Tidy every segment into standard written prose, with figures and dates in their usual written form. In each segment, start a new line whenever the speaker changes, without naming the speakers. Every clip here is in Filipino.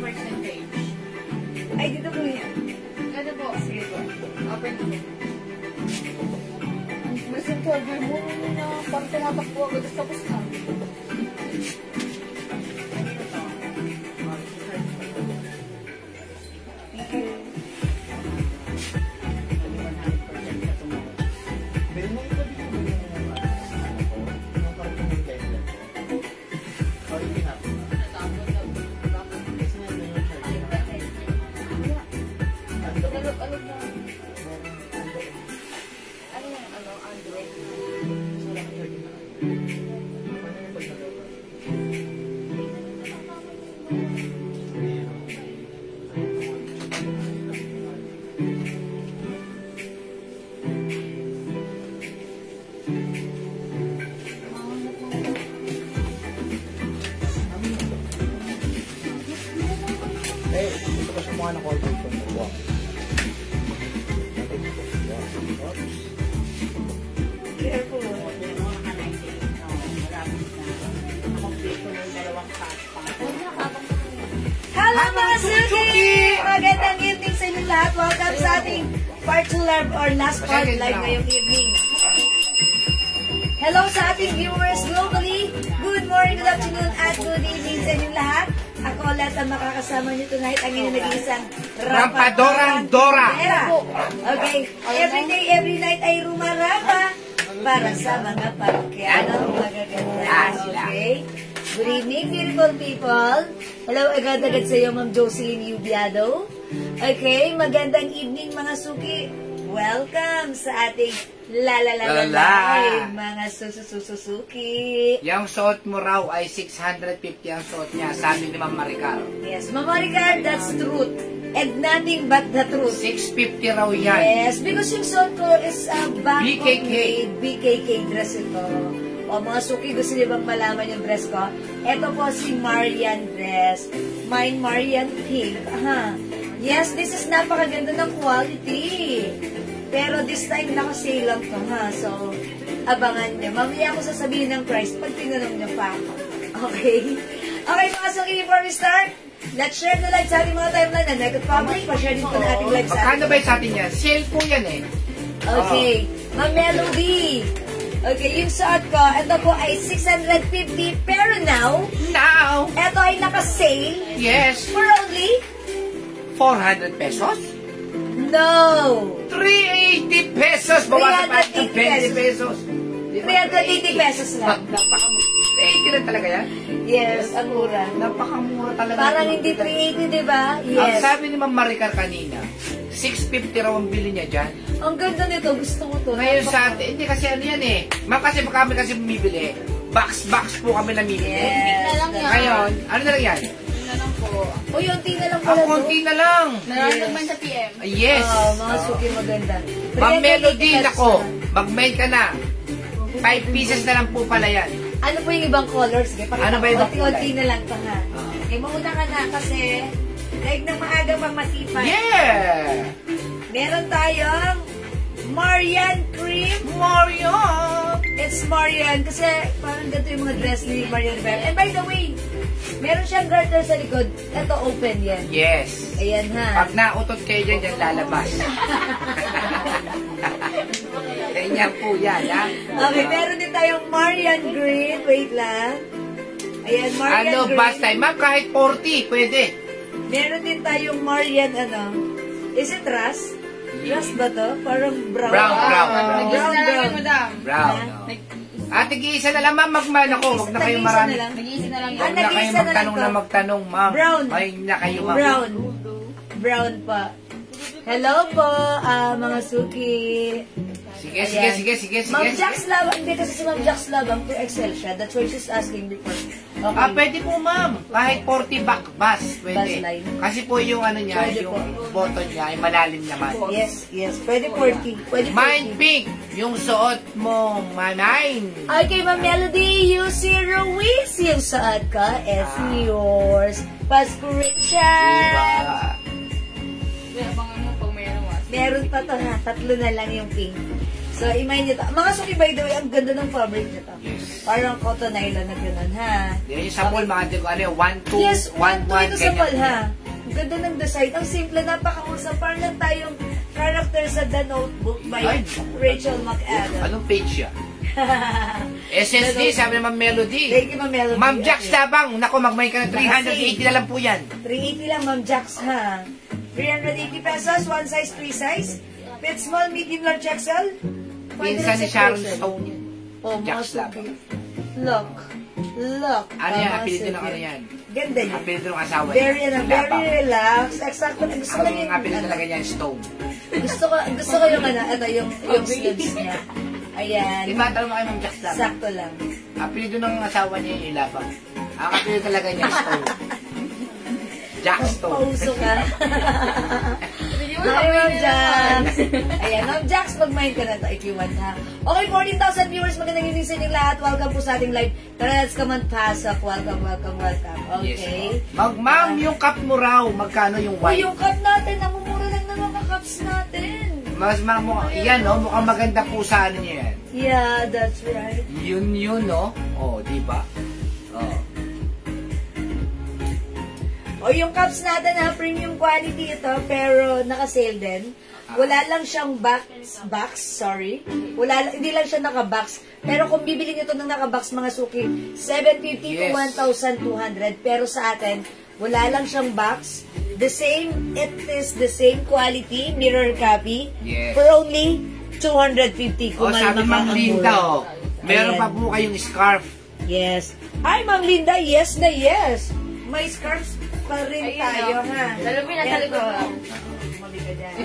percentage.
Ay, dito po yan.
Ganda po. Sige po. Open po.
Mas yung cover mo na parang tumatakbo agad tapos na.
Gusto ko siya mukha ng call dito. Wow.
Careful. Hello mga Suki! Magandang evening sa inyo lahat. Welcome sa ating part 2 live or last part live ngayong evening. Hello sa ating viewers globally. Good morning, good afternoon, at good evening sa inyo lahat. Ako ulit ang makakasama niyo tonight, ang inyong nag-iisang
Rampadorang Dora.
Okay, every day, every night ay rumarapa para sa mga parokyanong magaganda. Okay? Good evening, beautiful people. Hello agad-agad sa iyo, Ma'am Jocelyn Yubiado. Okay, magandang evening mga suki. Welcome sa ating mga sususuki.
Yung suot mo raw ay 650 ang suot niya, sabi ni Ma'am Maricar.
Yes, Ma'am Maricar, that's truth. And nothing but the truth.
650 raw yan.
Yes, because yung suot ko is a BKK dress ito. O mga suki, gusto niyo bang malaman yung dress ko? Ito po si Marian dress. Mine Marian pink. Aha. Yes, this is napakaganda ng quality. Pero this time, naka-sale lang to, ha? So, abangan nyo. Mamaya ako sasabihin ng price pag tinanong nyo pa ako. Okay? Okay, mga suki, before we start, let's share the live sa ating mga timeline na Nekot Public. Pa-share din po na ating live sa ating.
Magkano ba yung sa atin yan? Sale po yan eh.
Okay. Ma'am Melody. Okay, yung suot ko, ito po ay 650. Pero now, ito ay naka-sale.
Yes.
For only
400 pesos?
No!
380 pesos! Bawasan pa ng 20 pesos.
380 pesos lang.
Napakamura. 380 lang talaga yan?
Yes, ang mura.
Napakamura talaga.
Parang hindi 380, di ba? Yes.
Ang sabi ni Ma'am Maricar kanina, 650 raw ang bili niya dyan.
Ang ganda nito, gusto ko to.
Ngayon sa atin, hindi kasi ano yan eh. Ma'am, kasi kami kasi bumibili. Box po kami namimili.
Yes.
Ngayon, ano na lang yan?
O, yunti na lang
Ang
pala to.
konti na lang.
Nararamdaman man sa PM.
Yes.
Mga suki maganda.
Ma'am Melody,
380 pesos
nako.
lang.
Mag-mail ka na. 5 pieces na lang po pala yan.
Ano po yung ibang colors?
Ano ba yung ibang kulay?
Unti na lang pa nga. Okay, mauna ka na kasi like ng maaga pang masipag.
Yeah!
Meron tayong Marian cream.
Marian!
It's Marian kasi parang ganito yung mga dress ni Marian Rivera. And by the way, meron siyang garter sa likod. Ito open yan.
Yes.
Ayan ha.
Pag nautot kayo dyan, dyan lalabas. Ganyan po yan, ha?
Okay, meron din tayong Marian green. Wait lang. Ayan, Marian
Ano,
green.
basta time? Ma'am, kahit 40, pwede.
Meron din tayong Marian, ano. Is it rust? Rust ba to? Parang brown.
Brown.
Brown.
Brown. Ate, isa na lang, ma'am. Magman ako. Huwag na kayong marami.
Nag-iisa na lang
Huwag
yan.
na kayong magtanong na magtanong, ma'am.
Brown.
May na kayo, ma'am.
Brown. Brown pa. Hello po, mga suki.
Sige.
Ma'am Jax Lab, hindi kasi si Ma'am Jax Lab, ang 2XL siya. That's why she's asking before. Okay.
Pwede po, ma'am. Kahit 40 back bus, pwede.
Bus line.
Kasi po yung ano niya,
Pwede
yung
po.
button niya ay malalim naman.
Yes. Pwede 40. Pwede 40.
Mine pink, yung suot mo, mine.
Okay, Ma'am Melody, you see Ruiz, yung suot ka is yours. Pascuration.
Diba?
Abang ano, pag may ano,
Meron pa to ha, 3 na lang yung pink. So, imagine nyo to. Mga suki, by the way, ang ganda ng fabric nito.
Yes.
Parang cotton nylon na gano'n, ha?
Yan yung sa mall, mga tingko, ano yung 1-2,
Yes, 1-2 ito sa
ganyan.
mall, ha? Ang ganda ng design. Ang simple, napaka-usap. Parang lang tayong character sa The Notebook by
Ay.
Rachel McAdams.
Anong page siya? SSD, sabi naman Melody.
Thank you, Ma'am Melody.
Ma'am Jax Tabang, naku, magmay ka na 380 na lang po yan.
380 lang, Ma'am Jax, ha? 380 pesos, one size, 3 size. Fit small, medium, large, XL.
Pinsan ni Sharon Stone yan.
Oh,
Jax
mga
Tabang.
Look. Look.
Ano yan?
Mga
Apelido ng
suki.
ano yan?
Ganda niya.
Apelido ng asawa
Very,
niya.
very relaxed. Exacto. Gusto ko lang
Ang
yung,
apelido talaga niyan, Stone.
gusto ko yung, ito, yung sleeves niya. Ayan.
Ibatal mo kay Ma'am Jax Tabang.
Sakto lang.
Apelido ng asawa niya yung Ilabang. Ang apelido talaga niya, Stone. Jack Stone.
Pauso ka.
Hindi mo
Hi, Ma'am
sabihin
Jax. Ayan, Ma'am Jax, mag-mind ka na to if you want, ha? Okay, 14,000 viewers, magandang evening sa inyong lahat. Welcome po sa ating live. Tara, let's come and pasok. Welcome, welcome, welcome. Okay?
Ma'am, yung cup mo raw, magkano yung
O,
white?
yung cup natin, namumura lang ng mga cups natin.
Mas yan, no? Mukhang maganda po sa ano niya yan.
Yeah, that's right.
Yun, no? Oh, di ba? Oh.
O, yung cups natin, ha, premium quality ito, pero naka-sale din. Wala lang siyang box, sorry. Hindi lang siya naka-box. Pero kung bibili nyo ito ng naka-box, mga suki, 750 to
Yes.
1,200. Pero sa atin, wala lang siyang box. It is the same quality, mirror copy,
Yes.
for only 250.
Oh, sabi Ma'am Linda, oh. Meron
Ayan.
pa po kayong scarf.
Yes. Ay, Ma'am Linda, yes na yes. May scarves pa rin
Ayun,
tayo,
oh.
ha?
Lalabing nasa
Eto.
likod mo.
Mami ka dyan.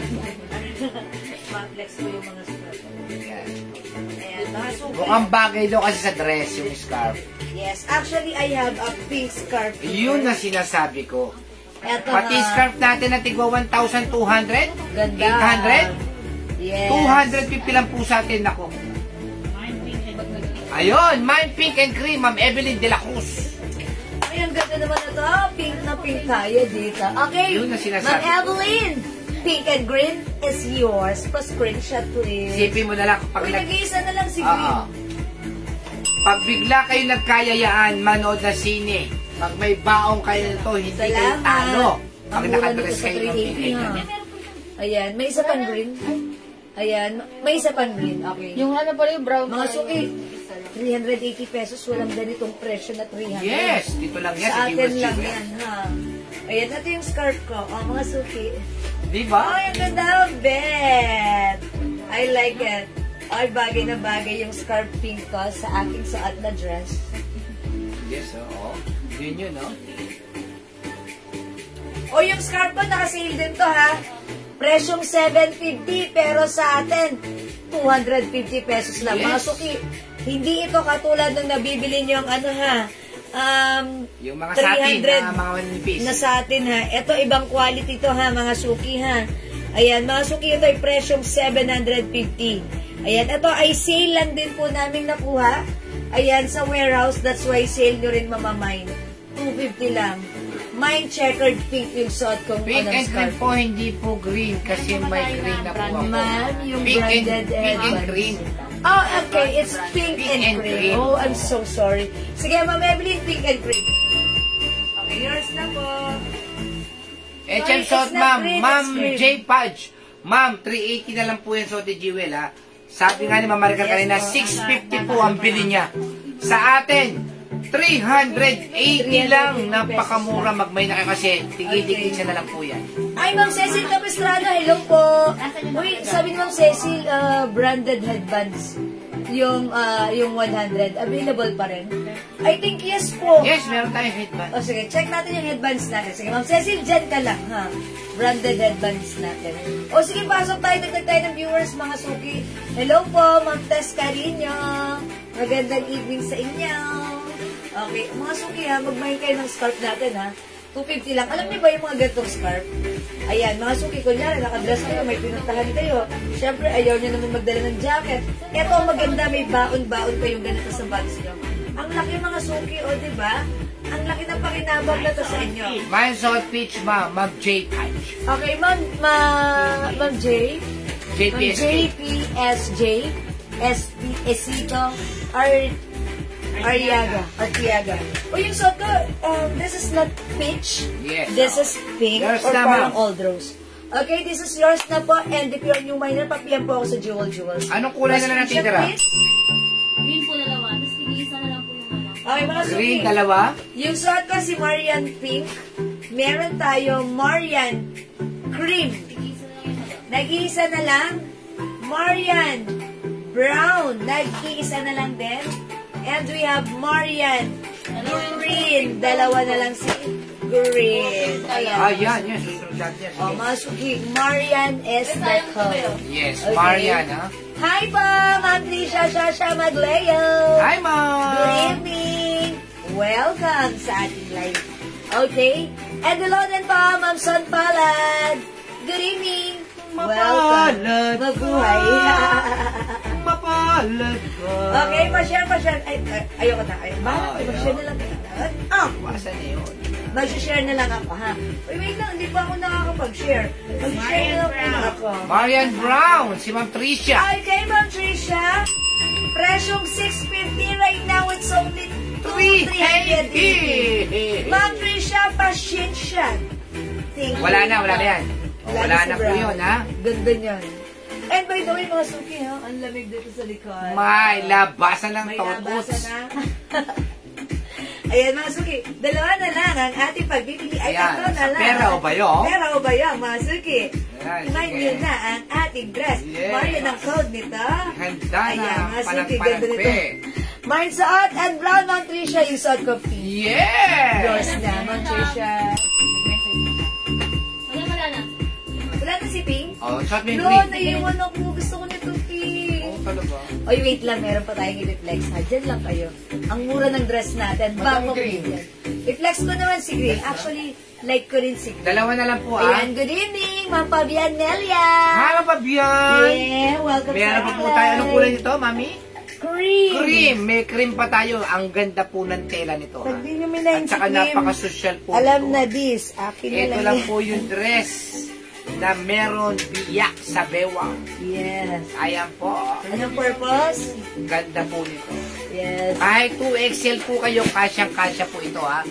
Ma-flex ko yung mga scarf.
Yan.
Ayan, mga suki.
Mukhang bagay daw kasi sa dress yung scarf.
Yes, actually, I have a pink scarf.
Yun na sinasabi ko.
Eto
Pati
nga.
scarf natin na tigwa 1,200?
Ganda.
800?
Yes.
250 lang po sa atin, ako. Ayun, mine pink and cream, Ma'am Evelyn de la Cruz.
Ay, ang ganda naman ito. Pink na pink tayo dito. Okay.
Yun na sinasabi
Ma'am
ko.
Evelyn, pink and green is yours. Pa-screenshot, please.
Isipin mo na lang kapag
Uy, nag-iisa na lang si
Oo.
green.
Pag bigla kayo nagkayayaan, manood na sine. Pag may baong kayo nito, hindi kayo
Salamat.
talo. Pag
Ang mura
nakadress
nito sa
kayo ng
380,
pink.
ha? Ayan, may isa pang green. Ayan, may isa pang green. Okay.
Yung ano pala yung brown.
Mga
pala
suki,
yung-
380 pesos, walang ganitong presyo na 300.
Yes, dito lang yan.
Sa
Sa
atin
US
lang
Jewel.
yan, ha? Ayan, ito yung scarf ko. Oh, mga suki.
Di ba?
Ay, ang ganda ng bed. I like it. Ay, bagay na bagay yung scarf pink ko sa aking suot na dress.
Yes, oo. Yun yun, no?
O, yung scarf ko, naka-sale din to, ha? Presyong 750, pero sa atin, 250 pesos lang. Mga
Yes.
suki, hindi ito katulad ng nabibili nyo ang ano, ha?
Yung mga satin
300
na mga manipis.
na sa atin, ha? Ito, ibang quality to, ha, mga suki, ha? Ayan, mga suki, ito ay presyong 750. Ayan, ito ay sale lang din po namin nakuha. Ayan, sa warehouse, that's why sale nyo rin mamamine. 250 lang. Mine checkered pink yung suot kong
Pink
anong
and green
scarf.
po, hindi po green kasi may green na po ako.
Ma'am, yung
Pink and,
branded
pink and
headbands.
green.
Oh, okay. It's pink,
Pink
and
and
cream.
cream.
Oh, I'm so sorry. Sige, Ma'am Evelyn, pink and cream. Okay, yours na po.
Eh,
Sorry,
Chef Sot,
it's not
ma'am.
green,
Ma'am
it's cream.
J. Pudge. Ma'am, 380 na lang po yan sa Ote Jewel, ha? Sabi nga ni Ma'am Maricar
Yes,
kanina,
po.
650 po ang bili niya. Sa atin, 380 lang. Napakamura. Magmay na kayo kasi tigil-tigil siya na lang po yan.
Ay, Ma'am Cecil Capistrano, hello po. Uy, sabi ni Ma'am Cecil, branded headbands. Yung 100, available pa rin. I think yes po.
Yes, meron tayong headband.
O sige, check natin yung headbands natin. Sige, Ma'am Cecil, dyan ka lang, ha? Branded headbands natin. O sige, pasok tayo. Dagdag tayo ng viewers, mga suki. Hello po, Ma'am Tess Carino. Magandang evening sa inyo. Okay, mga suki ha, magmahin kayo ng scarf natin ha. 250 lang. Alam niyo ba yung mga gantong scarf? Ayan, mga suki, kunyari, nakadress kayo, may pinuntahan kayo. Siyempre, ayaw niyo naman magdala ng jacket. Ito ang maganda, may baon-baon kayong ganito sa bags niyo. Ang laki mga suki, o diba? Ang laki ng pakinabang na to sa inyo.
Mine Salt Peach, ma'am. Ma'am J. Pudge.
Okay, Ma'am J. Ma'am
JPSK.
JPSJ. SP Esito. Artiaga. O yung suot ko, this is not peach.
Yes.
This is pink
Yours
or
na,
parang
ma'am.
old rose. Okay, this is yours na po. And if you're new minor, papiyan po ako sa Jewels.
Anong kulay na lang natin tira?
Green po dalawa. Tapos tig-isa na lang po yung ano.
Okay, mga suki.
Green, dalawa.
Yung suot ko si Marian Pink. Meron tayo Marian Cream.
Tig-isa na lang yung ano.
Nag-iisa na lang. Marian Brown. Nag-iisa na lang din. And we have Marian Green. Dalawa na lang si Green.
Yan. Susunod natin yan.
O, mga suki. Marian is the code.
Yes,
Okay.
Marian, ha?
Hi po, Ma'am Trisha Shasha Magleo.
Hi,
Good
Ma'am!
evening! Welcome sa ating live. Okay? And hello din po, Ma'am Son Palad. Good evening! Welcome!
Mapalad ka.
Mabuhay!
Mapalad ka.
Okay, pa-share. Ay, ayoko na. Mag-share na lang.
Wasan na yun.
Mag-share na lang ako, ha? Wait lang, hindi pa ako nakakapag-share. Mag-share na lang po ako.
Marian Brown, si Ma'am Tricia.
Okay, Ma'am Trisha. Presyong 650 right now. It's only 380. Ma'am Trisha, pasensya. Thank you.
Wala na yan. Wala na
si
po
Brown.
yun, ha?
Ganda niyan. And by the way, mga suki, ha? Ang lamig dito sa likod.
May labasan ng
May
totots.
nabasa na. Ayan, mga suki. Dalawa na lang ang ating pagbibili. Ay,
Ayan,
tatlo na
sa
lang.
pera o bayo?
Pera o bayo, mga suki.
Ayan,
Remind
sige.
nyo na ang ating dress.
Yes.
Marian ang code nito.
Handa na.
Ayan, mga suki. Ganda nito.
Panagpanagpe.
Mine suot and brown, Ma'am Trisha. Yung suot ko pink. Yours
Yes!
na, Ma'am Trisha.
Wala na.
Wala na si Pink?
Oh, shot me
No,
green.
naiwan ako. Gusto ko nito pink.
Oh, talaga.
Oy, wait lang. Meron pa tayong i-reflex ha. Diyan lang kayo. Ang mura ng dress natin.
Magkano
Bago
green?
green. I-flex ko naman si green. Actually, like ko rin si green.
Dalawa na lang po, ha?
Ayan, good evening, Ma'am Fabian Nelia.
Hi, Ma'am Fabian!
Yeah, welcome
Meron pa
sa
po tayo. Anong kulay nito, Mami?
Cream.
Cream. May cream pa tayo. Ang ganda po ng tela nito, ha?
Pag di nyo
At
minayin si
saka
cream,
napaka-social po
alam
ito.
na this. Akin na
Ito
lang
lang
yan.
po yung dress na meron biyak sa bewang.
Yes.
Ayan po.
Anong purpose?
Ganda po nito.
Yes.
Kahit 2XL po kayo, kasyang-kasya po ito, ha?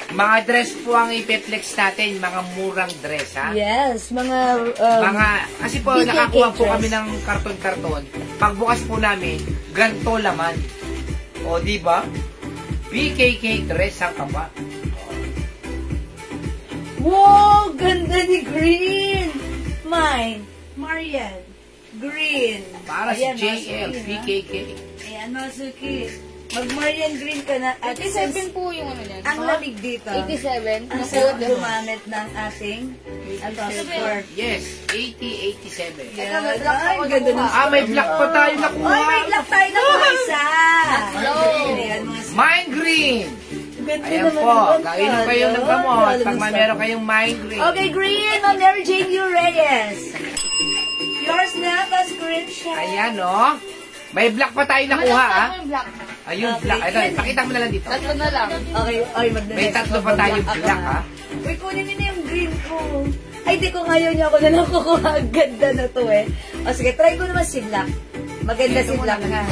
Mga dress po ang ipeflex natin, mga murang dress, ha?
Yes, mga...
Kasi po,
BKK
nakakuha po
dress.
kami ng karton-karton. Pagbukas po namin, ganito laman. O, di ba? BKK dress ang kapa.
Wow! Ganda ni Green! Mine, Marian, Green.
Para si
Ayan,
JL,
Masuki, ha?
BKK.
Ayan, Masuki. Mag-Marian Green ka na. At
87 po yung ano niyan.
ang lamig dito.
87.
Ang sarap gumamit ng ating score.
Yes, 80-87.
Ito, may black ako ganda ng
May black pa tayo nakuha.
Oy, may black tayo na mga isa.
Hello.
Ayan, mga
Mind green.
ganda
Ayan
naman
po,
ng
kainom kayo ng gamot. Pag meron kayong mind green.
Okay, Green, Ma'am Mary Jane U. Reyes. Yours na, pas screenshot.
Ayan, no? May black pa tayo nakuha, ha?
Yung black.
Ayun,
Okay.
black. Ito, pakita mo na lang dito.
Tatlo na lang.
Okay, ay,
May tatlo pa tayong black, ha?
Uy, kunin niyo na yung green ko. Ay, di ko ngayon niya ako na lang kukuha. Ang ganda na to eh. O sige, try ko naman si black. Maganda si black ha.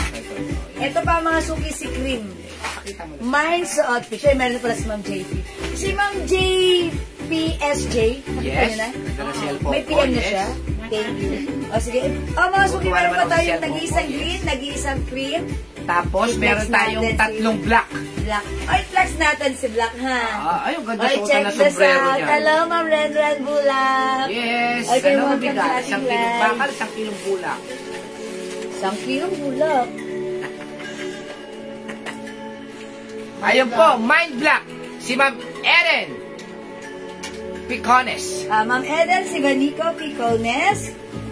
Ito pa mga suki si cream.
Pakita mo na.
Mine sa outfit. Siya, meron pala si Ma'am JP. Si Ma'am JPSJ. Nakita
Yes.
niyo na?
Ganda na cellphone
May
ko,
PM na
yes.
siya. Thank you. O sige. O mga suki,
Kukuha
meron
naman
pa
ako
tayong
cellphone
nag-iisang
ko, yes.
green, nag-iisang cream,
Tapos,
I-flex
meron tayong
natin si-
tatlong black.
black. Ay, flex natin si black ha.
Ay, ang ganda
Ay,
suotan
check
na
this
sombrero
out.
niya.
Hello, Ma'am Ren Bulak.
Yes.
Okay,
Ano
welcome
mabigat?
sa ating
Isang kilong
live.
bakal, isang kilong bulak.
Isang kilong bulak.
Ayun po, mind black. Si Ma'am Erin Picones.
Ma'am Eden, si Ganico Picones.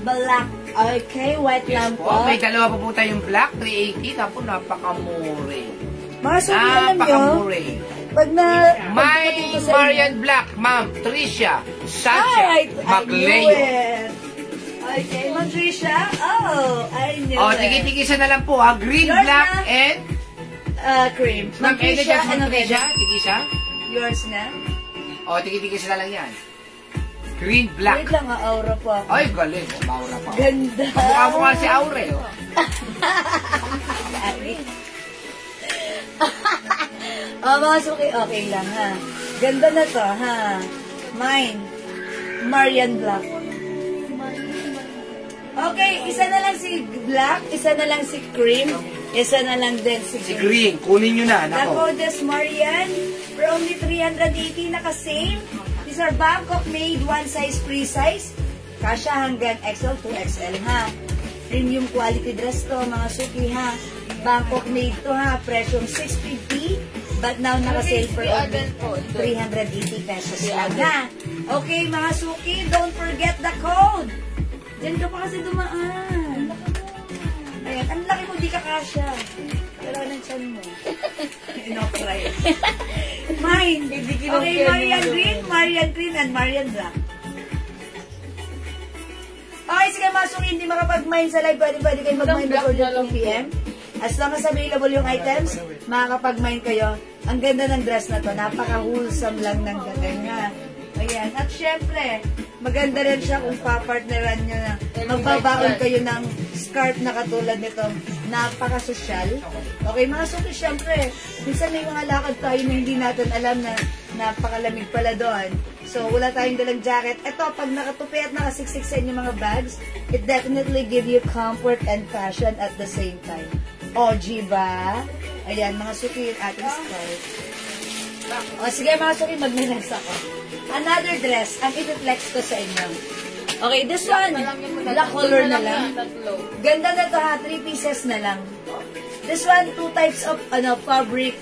Black. Okay, white
Yes
lamp
po. May dalawa pa po tayong black, 380. Tapos napakamure.
Mga suki, alam nyo,
Napakamure.
pag na...
My
pagdating ko sa
Marian
inyo-
Black, Ma'am Tricia,
Ay,
Sasha,
I knew
Magleo.
it. Okay, Ma'am Trisha. Oh, I knew
O,
it.
tigi-tigisa na lang po ha. Green,
Yours
black,
na.
and...
Cream.
Ma'am Eden,
Trisha,
Ma'am
ano
Tricia,
Eden?
tigisa.
Yours na?
O, tigi-tigisa na lang yan. Green, black.
Wait lang, aura po ako.
Ay, galing. O, maura pa.
Ganda.
Mukha mo nga si Aure. Oh.
Ay. Oh, mga suki, okay lang, ha? Ganda na to, ha? Mine. Marian Black. Okay, isa na lang si Black, isa na lang si Cream, isa na lang din si
Si
Green.
Green, kunin nyo na.
The
Nako.
code is Marian for only 380, naka-same. These are Bangkok made, one size, free size. Kasha hanggang XL to XL, ha? Premium quality dress to, mga suki, ha? Bangkok made to, ha? Presyong 650, but now naka-sale for only 380 pesos lang, ha? Okay, mga suki, don't forget the code. Diyan ka pa kasi dumaan. Ayan, ang laki mo, di ka kasha. Pero anong chan mo? Inopray. Mine. Okay, Marian Green, and Marian Black. Okay, sige mga suki, hindi makapag-mine sa live. Pwede kayo mag-mine before the 2 p.m. As long as available yung items, makakapag-mine kayo. Ang ganda ng dress na to. Napaka-wholesome lang ng dating, ha? Ayan. At syempre, maganda rin siya kung papartneran nyo na magbabaon kayo ng scarf na katulad nito. Napaka-sosyal. Okay, mga suki, syempre, minsan may mga lakad tayo na hindi natin alam na napakalamig pala doon. So, wala tayong dalang jacket. Ito, pag nakatupi at nakasiksik sa inyong mga bags, it definitely give you comfort and fashion at the same time. OG ba? Ayan, mga suki, yung ating scarf. O, sige mga suki, mag-next ako. Another dress, ang iti-flex ko sa inyo. Okay, this one, black color na lang. Ganda na to ha, 3 pieces na lang. This one, 2 types of fabric.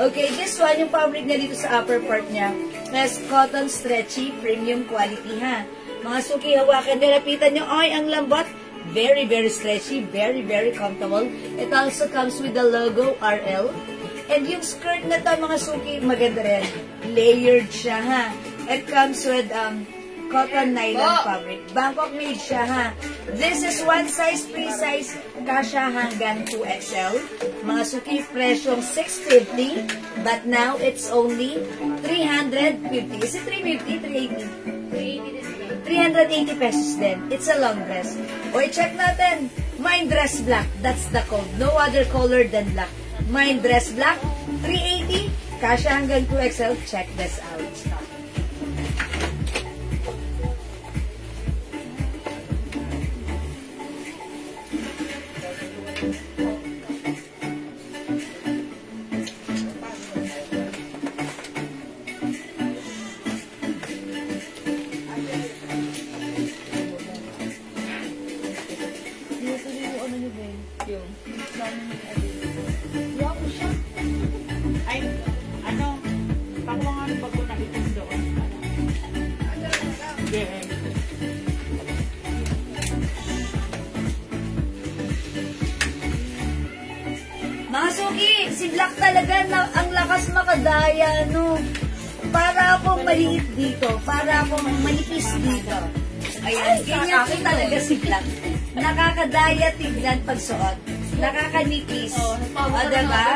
Okay, this one, yung fabric na dito sa upper part niya, has cotton stretchy, premium quality ha. Mga suki, hawakan, nilapitan nyo, ay, ang lambot. Very, very stretchy, very, very comfortable. It also comes with the logo RL. And yung skirt na to, mga suki, maganda rin. Layered siya, ha. It comes with cotton nylon fabric. Bangkok made siya, ha. This is one size, free size, kasha hanggang 2XL. Mga suki, presyong 650, but now it's only 350. Is it 350? 380 pesos din. It's a long dress. O, i-check natin. Mine dress black. That's the code. No other color than black. Mine dress black. 380. Kasha hanggang 2XL. Check this out. Mga suki, si Black talaga ang lakas makadaya, no? Para akong maliit dito, para akong manipis dito. Ayan, ganyan po talaga si Black. Nakakadaya tignan pagsuot. Nakakanipis. O, diba?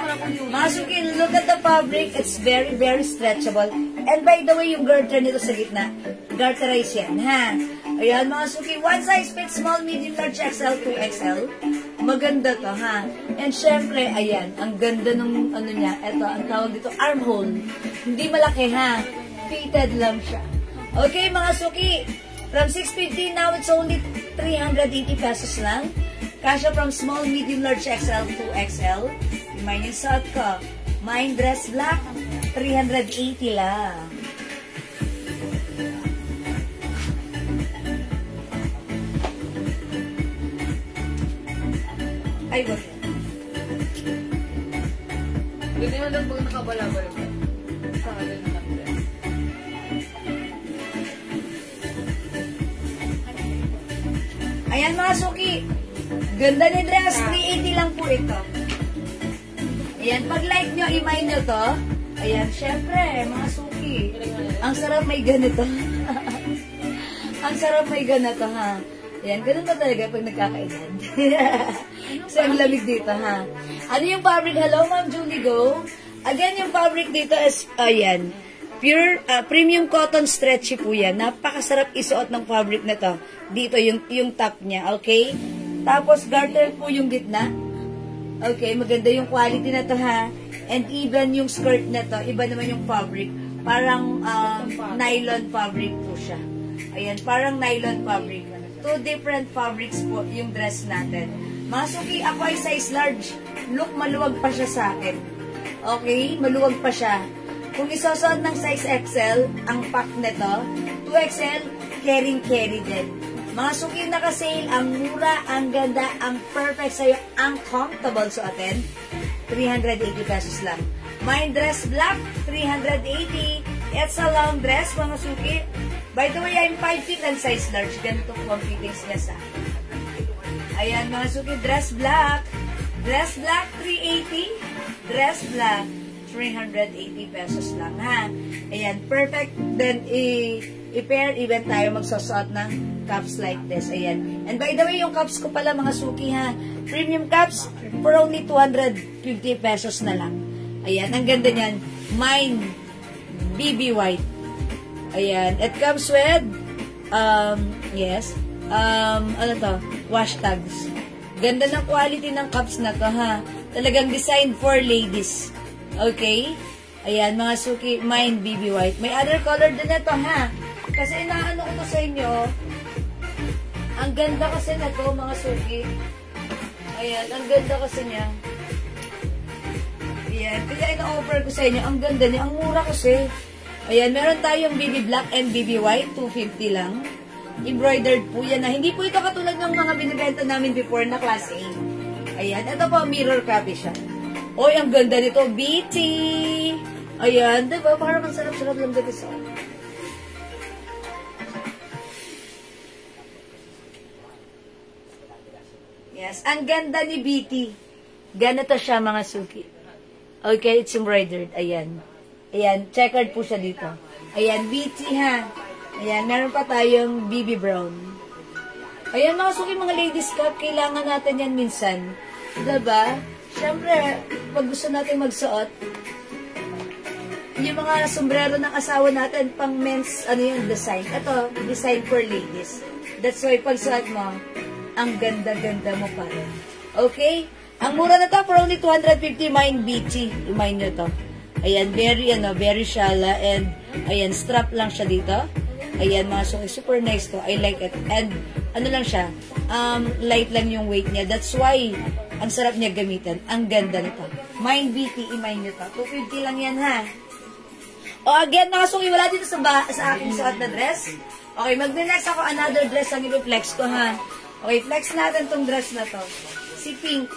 Mga suki, look at the fabric. It's very, very stretchable. And by the way, yung garter nito sa gitna, garterize yan, ha? Ayan, mga suki, one size fits small, medium, large, XL, 2XL. Maganda to, ha? And syempre, ayan, ang ganda nung, ano niya, eto, ang tawag dito, armhole. Hindi malaki, ha? Fitted lang siya. Okay, mga suki, from 650, now it's only 380 pesos lang. Kasha from small, medium, large, XL, 2XL. Mine yung suot ko. Mine dress black, 380 lang. Ay, wag yan.
Hindi mo lang pag nakabalabal ka. Sa halin na lang din.
Ayan mga suki. Ganda ni dress. 380 lang po ito. Ayan. Pag like nyo, i-mine nyo to. Ayan. Syempre, mga suki. Ang sarap may ganito. Ang sarap may ganito, ha? Ayan. Ganun ba talaga pag nagkakaedad? So, ang lamig dito, ha? Ano yung fabric? Hello, Ma'am Julie Go. Again, yung fabric dito is, ayan, pure, premium cotton stretchy po yan. Napakasarap isuot ng fabric na to. Dito, yung top niya, okay? Tapos, garter po yung gitna. Okay, maganda yung quality na to, ha? And even yung skirt na to, iba naman yung fabric. Parang nylon fabric po siya. Ayan, parang nylon fabric. Two different fabrics po yung dress natin. Mga suki, ako ay size large. Look, maluwag pa siya sa akin. Okay? Maluwag pa siya. Kung isosod ng size XL, ang pack nito, 2XL, carry din. Mga suki, naka-sale, ang mura, ang ganda, ang perfect sa'yo, ang comfortable suotin, 380 pesos lang. My dress black, 380. It's a long dress, mga suki. By the way, I'm 5 feet and size large. Ganito po ang fittings niya sa akin. Ayan, mga suki, dress black. Dress black, 380. Dress black, 380 pesos lang, ha? Ayan, perfect. Then, i-pair, even tayo magsusuot ng cups like this. Ayan. And by the way, yung cups ko pala, mga suki, ha? Premium cups for only 250 pesos na lang. Ayan, ang ganda niyan. Mine, BB White. Ayan. It comes with, ano to? Wash tags. Ganda ng quality ng cups na to, ha? Talagang designed for ladies. Okay? Ayan, mga suki, mine BB White. May other color din ito, ha? Kasi inaano ko to sa inyo. Ang ganda kasi na to, mga suki. Ayan, ang ganda kasi niya. Ayan, kaya ina-offer ko sa inyo. Ang ganda niya, ang mura kasi. Ayan, meron tayong BB Black and BB White, 250 lang. Embroidered po yan na. Hindi po ito katulad ng mga binibenta namin before na class A. Ayan, ito po, mirror copy siya. Oy, ang ganda nito, BT! Ayan, diba? Parang ang sarap-sarap lang dito sa Yes, ang ganda ni BT. Ganito siya, mga suki. Okay, it's embroidered. Ayan. Ayan, checkered po siya dito. Ayan, BT, ha? Ayan, meron pa tayong BB Brown. Ayan, mga suki, mga ladies cup, kailangan natin yan minsan. Diba? Siyempre, pag gusto natin magsuot, yung mga sombrero ng asawa natin, pang men's, design. Ito, design for ladies. That's why, pag suot mo, ang ganda-ganda mo pa rin. Okay? Ang mura na to, for only 250, mine BT. Remind nyo to. Ayan, very shala, and, ayan, strap lang siya dito. Ayan, mga suki, super nice to. I like it. And, ano lang siya, light lang yung weight niya. That's why, ang sarap niya gamitin. Ang ganda nito. Mine BT, i-mine nyo to. 250 lang yan, ha? O, again, mga suki, wala dito sa aking suot na dress. Okay, mag-next ako another dress ang i-flex ko, ha? Okay, flex natin tong dress na to. Si Pink.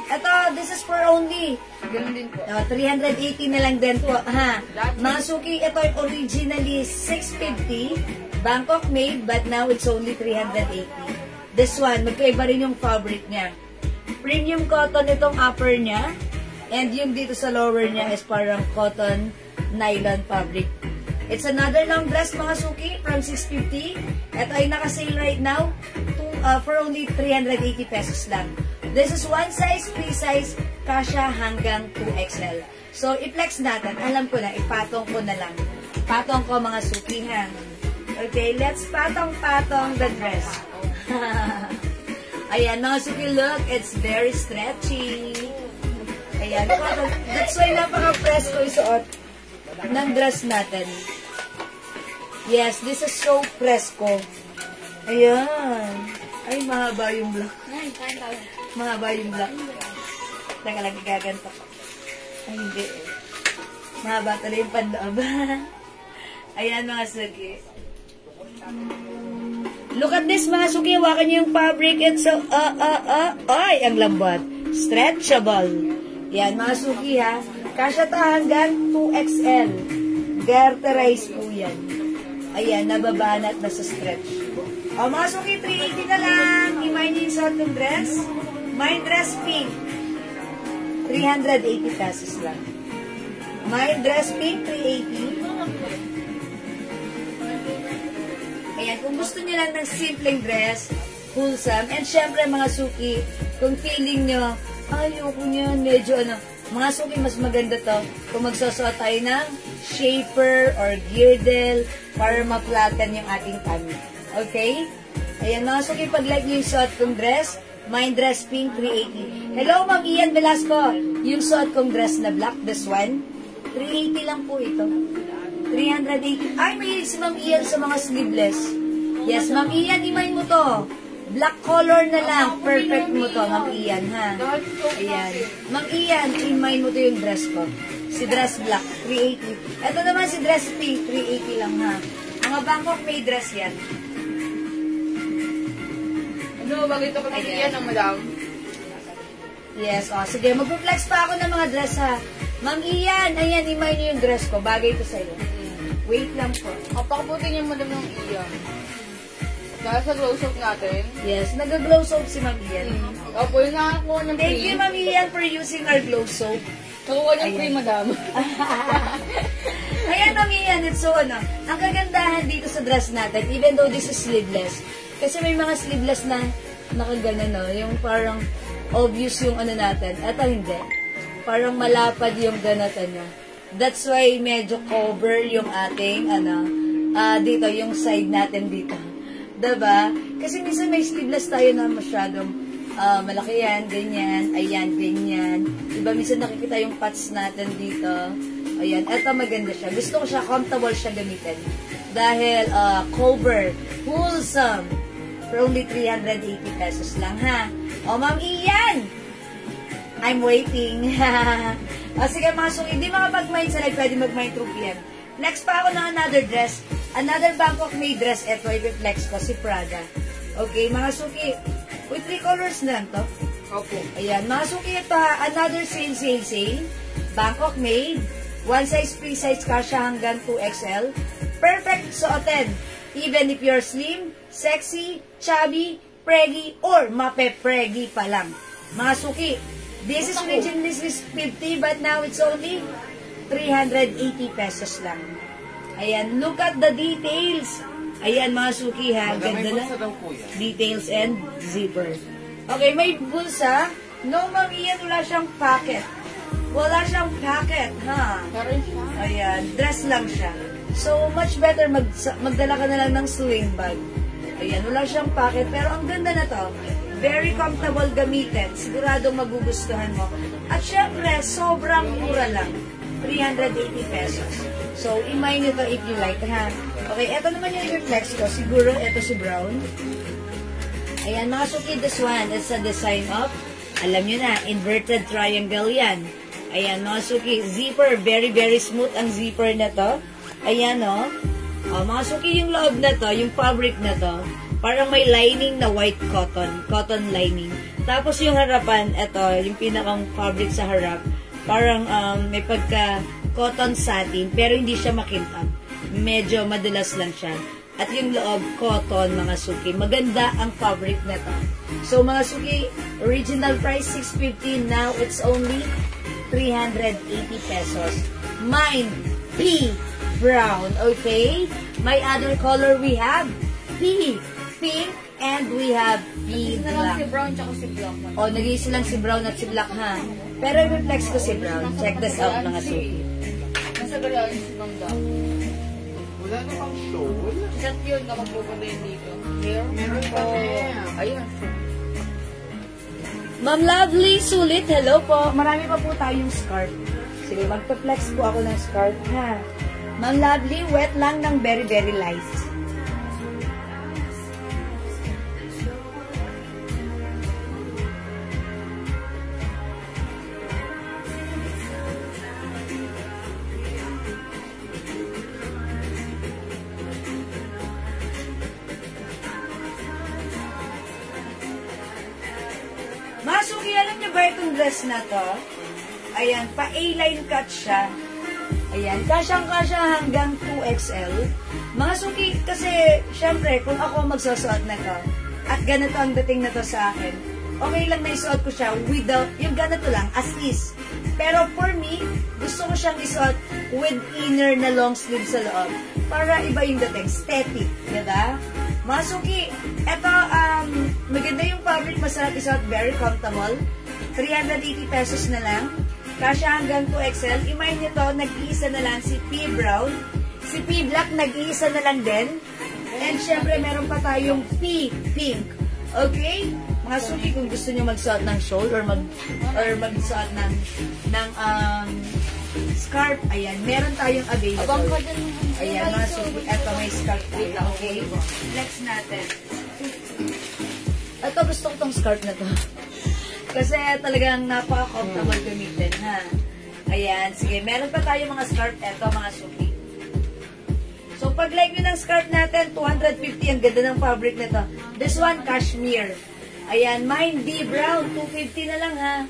Ito, this is for only
Ganun din po.
380 na lang din po, ha? Mga suki, ito ay originally 650. Bangkok made, but now it's only 380. This one, magkaiba rin yung fabric niya. Premium cotton itong upper niya. And yung dito sa lower niya is parang cotton nylon fabric. It's another long dress, mga suki, from 650. Ito ay naka-sale right now for only 380 pesos lang. This is one size, free size, kasha hanggang 2XL. So, i-flex natin. Alam ko na, ipatong ko na lang. Patong ko, mga suki, ha? Okay, let's patong-patong the dress. Ayan, mga suki, look, it's very stretchy. Ayan, that's why napaka-press ko isuot ng dress natin. Yes, this is so fresco. Ayan. Ay, mahaba yung black. Mahaba yung black. Teka lang, gaganto ko. Ay, hindi eh. Mahaba talaga yung pandoob. Ayan, mga suki. Look at this, mga suki. Hawakan niyo yung fabric. It's so, ay, ang lambot. Stretchable. Yan, mga suki, ha. Kasya ta hanggang 2XL. Garterize po yan. Ayan, nababanat na sa stretch. O, mga suki, 380 na lang. I-mine yung suot ng dress. My dress pink. 380 pesos lang. My dress pink, 380. Ayan, kung gusto niyo lang ng simpleng dress, wholesome, and syempre, mga suki, kung feeling nyo, ayoko niyan, medyo mga suki, mas maganda to kung magsusuot tayo ng shaper or girdle para ma-flatten yung ating tummy. Okay? Ayan, mga suki, pag like nyo yung suot kong dress, Mine dress pink, 380. Hello, Ma'am Ian Velasco. Yung suot kong dress na black, this one, 380 lang po ito. 380. Ay, may si Ma'am Ian sa mga sleeveless. Yes, Ma'am Ian, imay mo to. Black color na lang. Perfect mo to, Ma'am Ian, ha? Ayan. Ma'am Ian, imay mo to yung dress ko. Si dress black, 380. Ito naman si dress pink, 380 lang, ha? Mga Bangkok may dress yan.
Ano, bagay ito kasi yan ang madam.
Yes, o. Sige, mag-flex pa ako ng mga dress, ha? Ma'am Ian, ayan, imay niyo yung dress ko. Bagay ito sa'yo. Wait lang po.
Kapakabuti niya madam ng iyan. Dahil sa glow soap natin.
Yes, nag-glow soap si Ma'am Ian.
Opo, yung nakakuha ng
Thank
free.
you, Ma'am Ian, for using our glow soap.
Nakuha ng free, madam.
Ayan, Ma'am Ian, it's so, ano, ang kagandahan dito sa dress natin, even though this is sleeveless, kasi may mga sleeveless na nakagana, no, yung parang obvious yung ano natin. Ito hindi. Parang malapad yung ganatan niya. That's why medyo cover yung ating, dito, yung side natin dito. Diba? Kasi minsan may sleeveless tayo na masyadong malaki yan, ganyan, ayan, ganyan. Diba, minsan nakikita yung patch natin dito. Ayan, eto maganda siya. Gusto ko siya, comfortable siya gamitin. Dahil, cover, wholesome, for only 380 pesos lang, ha? O, Ma'am Ian! I'm waiting. O, sige, mga suki, hindi makapag-mind sa live, pwede mag-mind 2 p.m. Next pa ako ng another dress. Another Bangkok made dress. Ito, i-reflex ko, si Prada. Okay, mga suki, with 3 colors na lang to.
Opo.
Ayan, mga suki, ito ha, another sale. Bangkok made. One size, free size kasha hanggang 2XL. Perfect suotin. Even if you're slim, sexy, chubby, preggy, or mape-preggy pa lang. Mga suki, this is originally 50 but now it's only 380 pesos lang. Ayan, look at the details. Ayan, mga suki ha, ganda na. Details and zipper. Okay, may bulsa. No, Ma'am Ian, wala siyang pocket. Wala siyang pocket, ha?
Meron siya.
Ayan, dress lang siya. So, much better magdala ka na lang ng sling bag. Ayan, wala siyang pocket. Pero ang ganda na to. Very comfortable gamitin. Siguradong magugustuhan mo. At syempre, sobrang mura lang. 380 pesos. So, imay nyo to if you like, ha? Okay, eto naman yung reflex ko. Siguro, eto si brown. Ayan, mga suki, this one. It's a design of, alam nyo na, inverted triangle yan. Ayan, mga suki, zipper. Very, very smooth ang zipper na to. Ayan, no? Mga suki, yung loob na to, yung fabric na to, parang may lining na white cotton lining. Tapos yung harapan, ito, yung pinakang fabric sa harap, parang may pagka cotton satin, pero hindi siya makintab. Medyo madulas lang siya. At yung loob, cotton, mga suki. Maganda ang fabric na to. So, mga suki, original price, 650. Now, it's only 380 pesos. Mine, P. Brown, okay? My other color we have P. Pink, and we have P.
Na lang si
Black.
brown tsaka si black.
O, nag-iisa lang si brown at si black, ha? Pero reflex ko si brown. Check this out, mga suki.
Nasa galaan si Ma'am Dam.
Wala na pang show.
Chat yun na magpupunta yun dito. Here?
Meron pa rin.
Ayun.
Ma'am Lovely, sulit. Hello po. Marami pa po tayong skirt. Sige, magpa-flex po ako ng skirt, ha? Ma'am Lovely, wet lang ng very, very light. Masuki, alam niyo ba itong dress na to? Ayan, pa A-line cut siya. Ayan, kasyang-kasya hanggang 2XL. Mga suki, kasi, syempre, kung ako magsusuot na to, at ganito ang dating na to sa akin, okay lang na isuot ko siya without, yung ganito lang, as is. Pero for me, gusto ko siyang isuot with inner na long sleeve sa loob. Para iba yung dating, aesthetic, diba? Mga suki, eto, maganda yung fabric, masarap isuot, very comfortable. 380 pesos na lang. Kasya hanggang 2XL. Imay nyo to, nag-iisa na lang si P. Brown. Si P. Black, nag-iisa na lang din. And syempre, meron pa tayong P. Pink. Okay? Mga suki, kung gusto nyo magsuot ng shawl or magsuot ng scarf, ayan, meron tayong available. Ayan, mga suki, eto may scarf tayo. Okay, flex natin. Ito, gusto ko tong scarf na to. Kasi talagang napaka-comfortable gamitin, ha? Ayan, sige, meron pa tayo mga scarf. Eto, mga suki. So, pag like nyo ng scarf natin, 250, ang ganda ng fabric nito. This one, cashmere. Ayan, mine, D brown, 250 na lang, ha?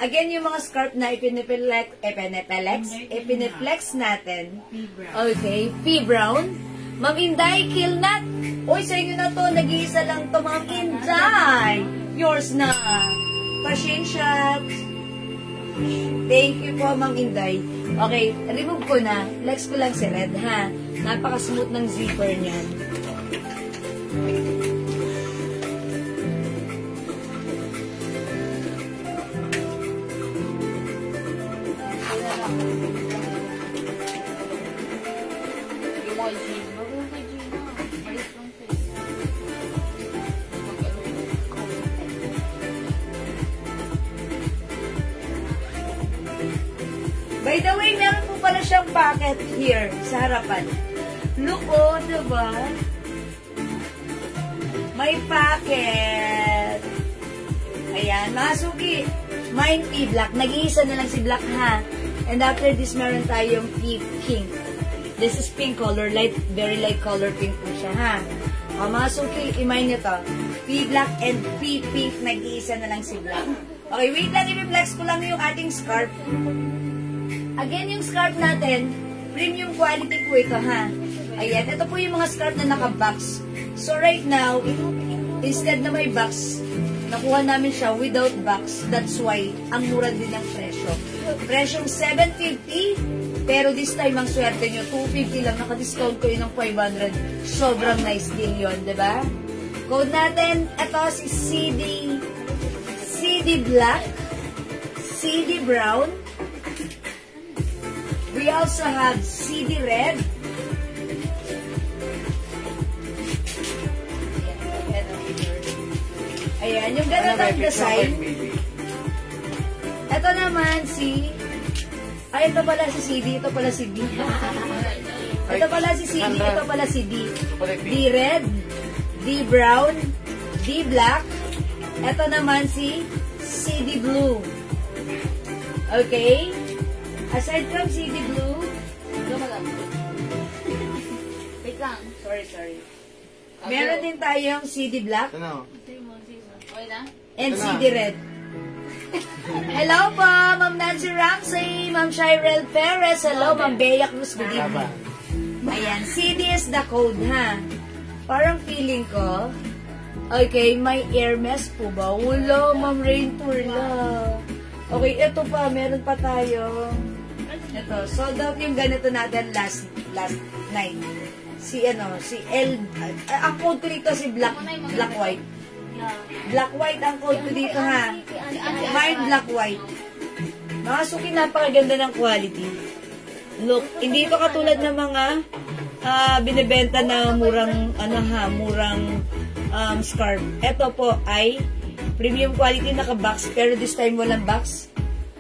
Again, yung mga scarf na ipiniflex natin. Okay, P brown. Ma'am Inday, kill nut. Uy, sa inyo na to, nag-iisa lang to, Ma'am Inday. Yours na. Pasensya. Thank you po, Ma'am Inday. Okay, remove ko na. Flex ko lang si Red, ha? Napaka-smooth ng zipper niyan. By the way, meron po pala siyang pocket here sa harapan. Look, oh, diba? May pocket. Ayan, mga suki. Mine P black. Nag-iisa na lang si black, ha? And after this, meron tayong P pink. This is pink color. Light, very light color pink po siya, ha? O, mga suki, i-mine nyo to. P black and P pink. Nag-iisa na lang si black. Okay, wait lang. I-flex ko lang yung ating scarf. Again, yung scarf natin, premium quality po ito, ha? Ayan, ito po yung mga scarf na naka-box. So, right now, instead na may box, nakuha namin siya without box. That's why, ang mura din ng presyo. Presyong $750, pero this time, ang swerte nyo, $250 lang. Naka-discount ko yun ng $500. Sobrang nice deal yun, diba? Code natin, ito si CD Black, CD Brown, we also have CD Red. Ayan, yung ganitong design. Ito naman si... Ay, ito pala si CD, ito pala si D. Ito pala si CD, ito pala si D. D Red, D Brown, D Black. Ito naman si CD Blue. Okay? Aside from CD Blue,
Wait lang.
sorry. Meron din tayong CD Black
Okay na?
and CD Red. Hello po, Ma'am Nancy Ramsey, Ma'am Shirel Perez, hello, Ma'am Bea Cruz, good evening. Ayan, CD is the code, ha? Parang feeling ko, okay, may Hermes po ba? Wala, Ma'am Rain Turla. Okay, ito pa, meron pa tayo. Ito, sold out yung ganito natin last night. Si L, ang code ko dito si Black White. Black White ang code ko dito, ha. Mine Black White. Mga suki, napakaganda ng quality. Look, hindi ito katulad ng mga binibenta na murang, murang scarf. Ito po ay premium quality naka-box, pero this time walang box.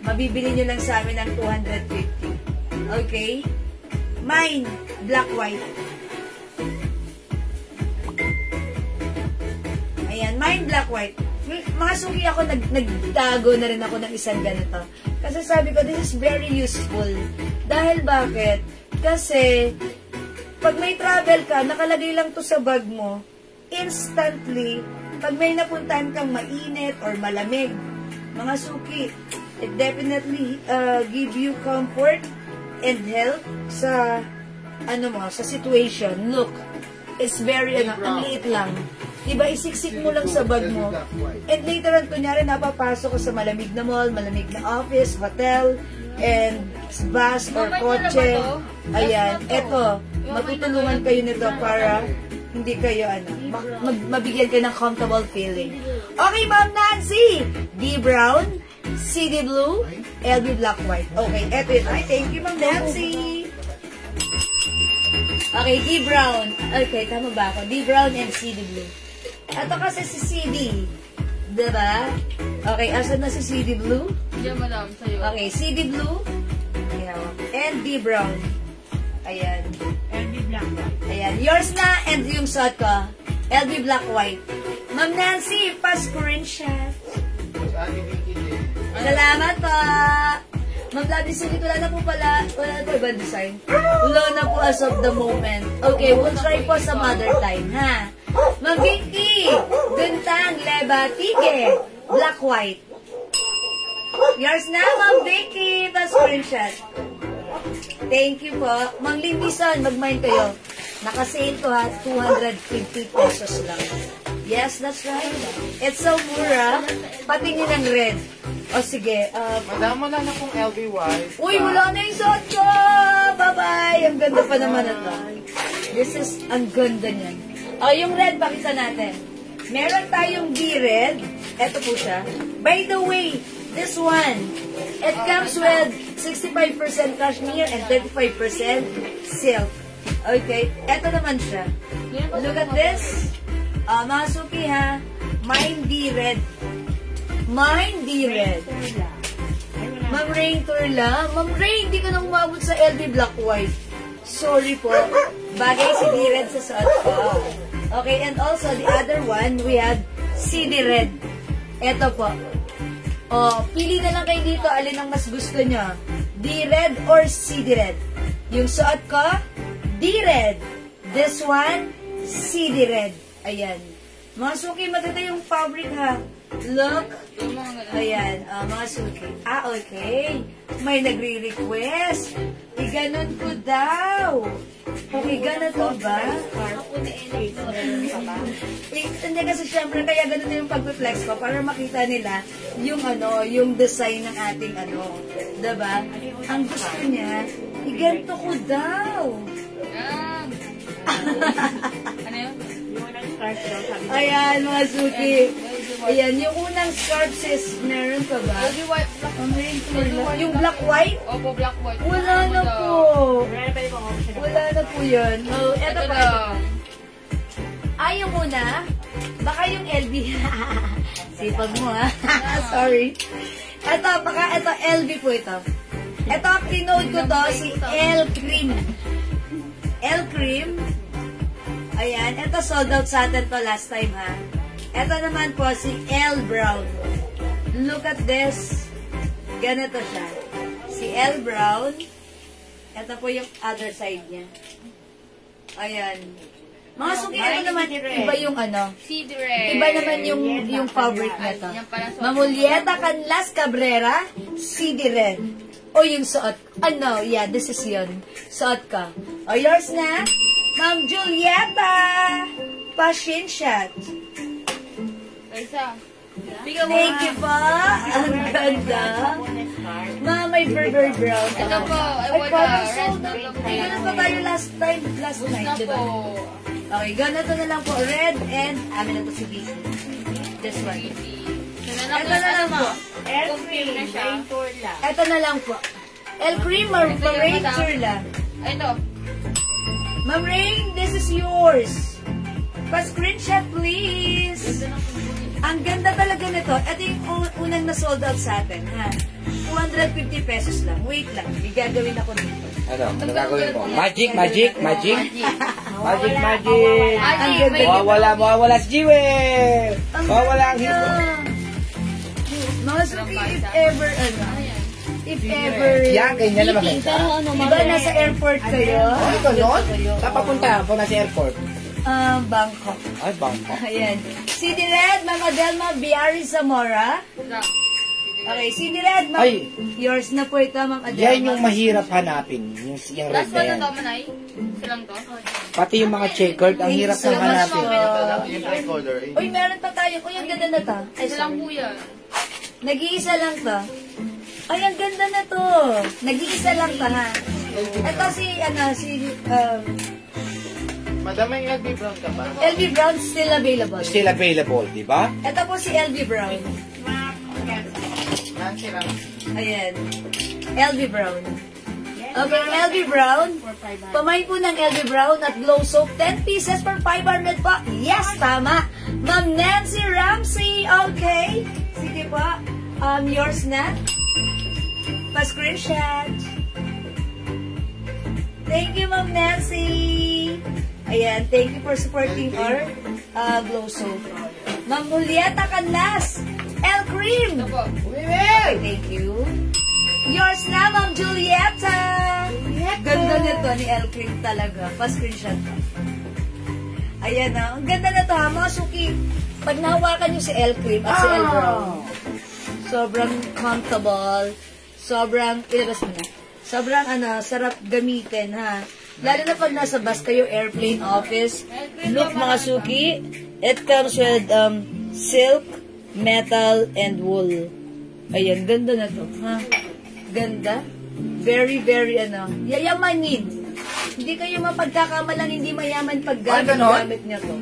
Mabibili nyo lang sa amin ng 250. Okay? Mine, Black White. Ayan, mine, Black White. Mga suki ako, nagtago na rin ako ng isang ganito. Kasi sabi ko, this is very useful. Dahil bakit? Kasi, pag may travel ka, nakalagay lang to sa bag mo, instantly, pag may napuntahan kang mainit or malamig, mga suki, it definitely give you comfort and help sa sa situation. Look, it's very ang liit lang. Diba, isiksik mo lang sa bag mo. And later on, kunyari, napapasok ka sa malamig na mall, malamig na office, hotel, and bus or kotse. Ayan, eto, matutulungan kayo nito para hindi kayo, mabigyan kayo ng comfortable feeling. Okay, Ma'am Nancy! D Brown, CD Blue, LB Black White. Okay, eto yun. Ay, thank you, Ma'am Nancy! Okay, D Brown. Okay, tama ba ako? D Brown and CD Blue. Ito kasi si CD. Diba? Okay, asan na si CD Blue?
Diyan, madam, sa'yo.
Okay, CD Blue. Ayan. And D Brown. Ayan.
LB Black.
Ayan. Yours na, and yung suot ko. LB Black White. Ma'am Nancy, pa-screenshot. Salamat po. Ma'am Gladys, ulit wala na po pala. Wala na po ibang design. Wala na po as of the moment. Okay, we'll try po some other time, ha? Ma'am Vicky, Guntang, Leba, Tige, Black White. Yours na, Ma'am Vicky. Pa-screenshot. Thank you po. Mang Lindison, mag-mind kayo. Naka-sale to ha, 250 pesos lang. Yes, that's right. It's so mura. Patingin ng red. O sige.
Madam, wala na pong LBY.
Uy, wala na yung suot ko! Bye-bye! Ang ganda pa naman ito. This is, ang ganda niyan. O, yung red, pakita natin. Meron tayong D-red. Ito po siya. By the way, this one, it comes with 65% cashmere and 35% silk. Okay, eto naman siya. Look at this. Mga suki ha. Mine D-red. Mine D-red. Ma'am Rain Turla. Ma'am Rain, hindi ka na umabot sa LB Black White. Sorry po. Bagay si D-red sa suot ko. Okay, and also the other one, we have CD Red. Eto po. O, pili na lang kayo dito alin ang mas gusto nyo. D-red or CD Red. Yung suot ko, D-red. This one, CD Red. Ayan. Mga suki, maganda yung fabric ha. Look. Ayan, mga suki. Okay. May nagre-request. Iganon ko daw. Iganon to ba? Hindi kasi syempre, kaya ganun yung pag-flex ko para makita nila yung yung design ng ating diba? Ang gusto niya, iganto ko daw.
Ano yun?
Yung unang start daw, sabi niya.
Ayan, mga suki. Ayan, yung unang scarf sis, meron pa ba?
LB white, black.
Yung black white?
Opo, black white.
Wala na po.
Wala na pa yung option.
Wala na po yun. Oh, eto
Ito
pa.
lang.
Yung muna. Baka yung LB. Sipag mo ha. Sorry. Ito, baka ito LB po ito. Ito, pinode ko to, si L Cream. L Cream. Ayan, ito sold out sa atin to last time ha. Ito naman po si L Brown. Look at this. Ganito siya. Si L Brown. Ito po yung other side niya. Ayan. Mga suki, ito naman, iba yung
CD red.
iba naman yung fabric na to.
Yan pala suot.
Mamulieta Canlas Cabrera, CD Red. O yung suot. Yeah, this is yun. Suot ka. O, yours na. Ma'am Julieta. Passion shot.
Isa.
Thank you po. Ang ganda. Ma'am, may burger brown.
Ito po. Ay,
Ay,
wala.
parang
Red
sold
na
out.
lang.
Ganun pa tayo last night,
Na
diba?
po.
Okay, ganito na lang po. Red and, amin na to si Vicky. This one. Ito na lang po.
Confirm na siya.
Ito na lang po. El Cream or Rain Turla.
Ay, ito.
Ma'am Rain, this is yours. Pa-screenshot, please. Ang ganda talaga nito. Ito yung unang na-sold out sa atin, ha? 250 pesos lang. Wait lang. May gagawin ako dito.
Ano gagawin mo? Magic.
Magic. Ang ganda.
Mawawala si Jewel.
Ang
Mawawala ang
ganda. Mga suki, if ever, if ever,
Yan, ganyan na maganda.
diba nasa airport kayo?
Ito nun? Saan papunta po na sa airport?
Bangkok.
Ay, Bangkok.
Ayan. CD Red, Ma'am Adelma Biari Zamora. Okay, CD Red, Ma'am.
Ay.
Yours na po ito, Ma'am Adelma.
Yan yung mahirap hanapin. Yung red
Last
na
one na
yan.
to, Manay. Isa lang to.
Pati yung mga checkered, ang hirap
Thank you
nang
so much
hanapin.
po. Uy, meron pa tayo. Uy, ang ganda na to. Ay,
Isa lang
sorry.
po yan.
Nag-iisa lang to. Ay, ang ganda na to. Nag-iisa lang to, ha? Ito
Madam, may LB Brown ka ba?
LB Brown still available.
Still available, di ba?
Ito po si LB Brown.
Nancy lang.
Ayan. LB Brown. Okay, LB Brown. Pamain po ng LB Brown at Glow Soap. 10 pieces for 500 po. Yes, tama. Ma'am Nancy Ramsey. Okay. Sige po. Yours na. Pa-screenshot. Thank you, Ma'am Nancy. Ayan, thank you for supporting our Glow Soap. Ma'am Julieta Canlas. El Cream. Okay, thank you. Yours na, Ma'am Julieta. Ganda nito ni El Cream talaga. Pa-screenshot pa. Ayan na. Ang ganda na to ha, mga suki. Pag nahawakan nyo si El Cream at si El Brown, sobrang comfortable. Sobrang, ilabas mo na. Sobrang sarap gamitin ha. Lalo na pag nasa bus kayo, airplane, office. Look mga suki, it comes with silk, metal, and wool. Ayan, ganda na to. Ha? Ganda. Very, very yayamanin. Hindi kayo mapagkakamalang hindi mayaman pag gamit niya to.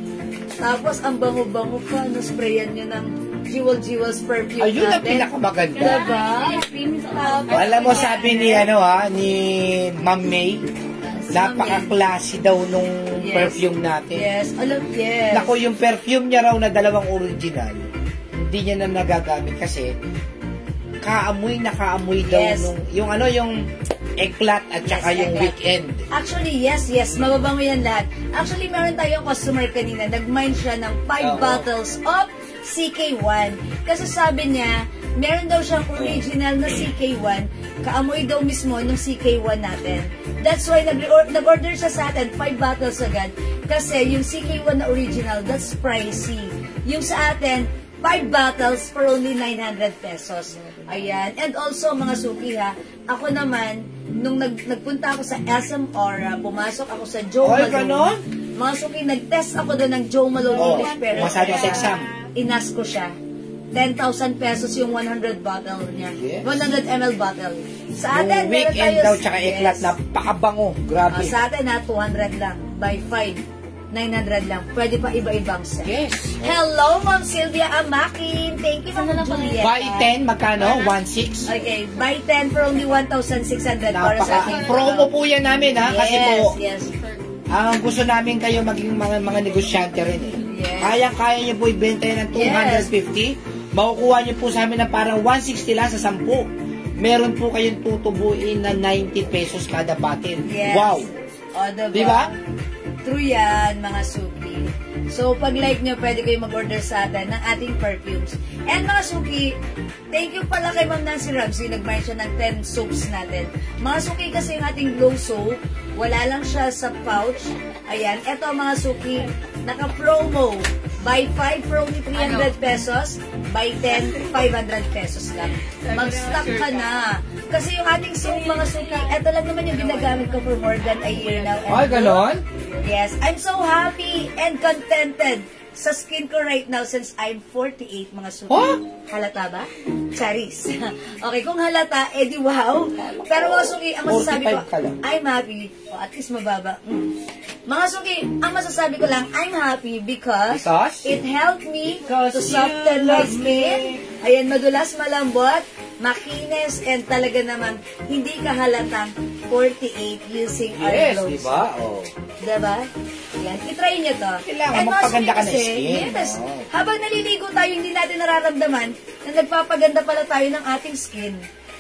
Tapos, ang bango-bango pa, sprayan nyo ng Jewels perfume
ayun ang
natin.
pinakamaganda.
Diba?
Alam mo, sabi ni, ni Ma'am May, napaka-classy daw nung perfume natin.
Yes, yes.
Naku, yung perfume niya raw na dalawang original, hindi niya na nagagamit kasi kaamoy daw nung, yung eklat at saka yung weekend.
Actually, yes, mababango yan lahat. Actually, meron tayong customer kanina, nag-mine siya ng 5 bottles of CK1. Kasi sabi niya, meron daw siyang original na CK1, kaamoy daw mismo ng CK1 natin. That's why nag-order siya sa atin, 5 bottles agad. Kasi yung CK1 na original, that's pricey. Yung sa atin, 5 bottles for only 900 pesos. Ayan. And also, mga suki ha, ako naman, nung nagpunta ako sa SM Aura, pumasok ako sa Joe Malone. Mga suki, nag-test ako doon ng Joe Malone English Parent.
Masado sa exam.
Inas ko siya. 10,000 pesos yung 100 bottle niya.
Yes.
100 ml bottle. Sa atin,
yung weekend daw, tsaka eklat, napakabango. Grabe.
Sa atin, 200 lang. By 5. 900 lang. Pwede pa iba-ibang set.
Yes.
Hello, Ma'am Sylvia Amakin. Thank you, Ma'am Julieta.
Buy 10, magkano? 1,600.
Okay, buy 10 for only 1,600 para sa ating
promo po yan namin ha. Kasi po,
yes.
ang gusto namin kayo maging mga negosyante rin eh.
Yes.
Kaya nyo po ibenta yan ng 250. Makukuha nyo po sa amin na parang 160 lang sa 10. Meron po kayong tutubuin na 90 pesos kada bottle.
Yes.
Wow.
O, diba?
Diba?
True yan, mga suki. So, pag like nyo, pwede kayo mag-order sa atin ng ating perfumes. And mga suki, thank you pala kay Ma'am Nancy Ramsey, nag-mention ng 10 soaps natin. Mga suki, kasi yung ating Glow Soap, wala lang siya sa pouch. Ayan, eto mga suki, naka-promo. Buy 5 for only 300 pesos. Buy 10, 500 pesos lang. Mag-stock ka na. Kasi yung ating soap, mga suki, eto lang naman yung ginagamit ko for more than a year now.
Ay, ganon?
Yes, I'm so happy and contented sa skin ko right now since I'm 48, mga suki.
Huh?
Halata ba? Charis. Okay, kung halata, edi wow. Pero mga suki, ang masasabi ko,
45 ka lang.
I'm happy. O, at least mababa. Mga suki, ang masasabi ko lang, I'm happy because it helped me to soften my skin. Ayan, madulas, malambot, makinis, and talaga naman, hindi ka halatang 48 using our glows.
Yes, diba? Oh.
Diba? Yan, itry nyo to.
Kailangan magpaganda ka ng skin.
Yes,
Oh.
habang naliligo tayo, hindi natin nararamdaman na nagpapaganda pala tayo ng ating skin.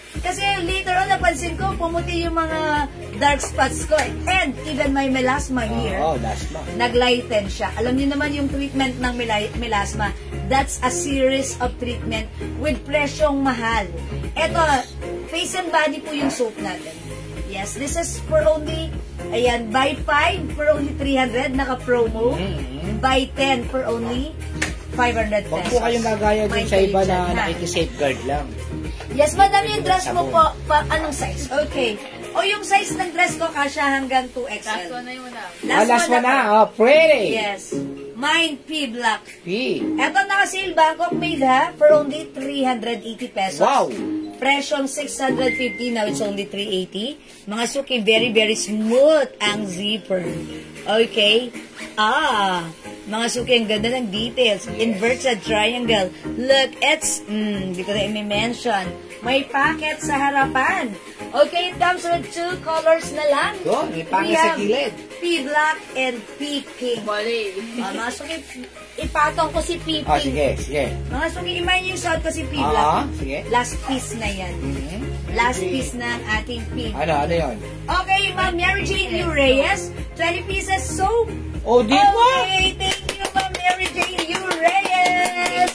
Kasi later on, napansin ko, pumuti yung mga dark spots ko. And even my melasma here, naglighten siya. Alam niyo naman yung treatment ng melasma. That's a series of treatment with presyong mahal. Ito, face and body po yung soap natin. Yes, this is for only, ayan, buy 5 for only 300, naka-promo. Buy 10 for only 500 pesos.
Huwag po kayong gagaya dun sa iba na nakikisafeguard lang.
Yes, madam, yung dress mo po, anong size? Okay. O yung size ng dress ko, kasya hanggang 2XL.
Last one na yun na.
Last one na.
Oh, pretty.
Yes. Mine, P Black.
P.
Eto naka-sale Bangkok made ha, for only 380 pesos.
Wow.
Presyong 650, now it's only 380. Mga suki, very, very smooth ang zipper. Okay. Mga suki, ang ganda ng details. Inverted triangle. Look, it's, di ko na i-mention. May pocket sa harapan. Okay, it comes with 2 colors na lang.
Yun, may pangit
We
sa
have
gilid.
P-black and P-pink.
Bali.
Mga suki, ipatong ko si P-pink.
Sige.
Mga suki, imayin yung suot ko si P-black.
Sige.
Last piece na yan. Last piece ng ating pink.
Ano yun?
Okay, Ma'am Mary Jane Yu Reyes, 20 pieces soap.
Oh, di ba?
Okay, thank you, Ma'am Mary Jane Yu Reyes.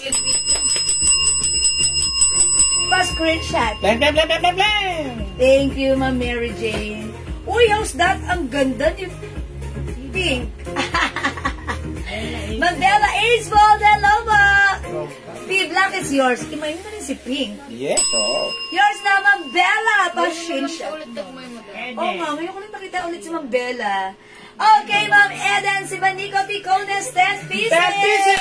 Pa-screenshot.
Blam, blam, blam, blam, blam, blam.
Thank you, Ma'am Mary Jane. Uy, how's that? Ang ganda ni pink. Ma'am Bella Acevald, hello ba? P-black is yours. Imayin mo rin si pink.
Yes, oh.
Yours na, Ma'am Bella. Pa-screenshot.
Ulit na kumain mo doon.
Oo nga, ngayon ko lang nakita ulit si Ma'am Bella. Okay, Ma'am Eden, si Banico Picones, 10 pieces!
10 pieces!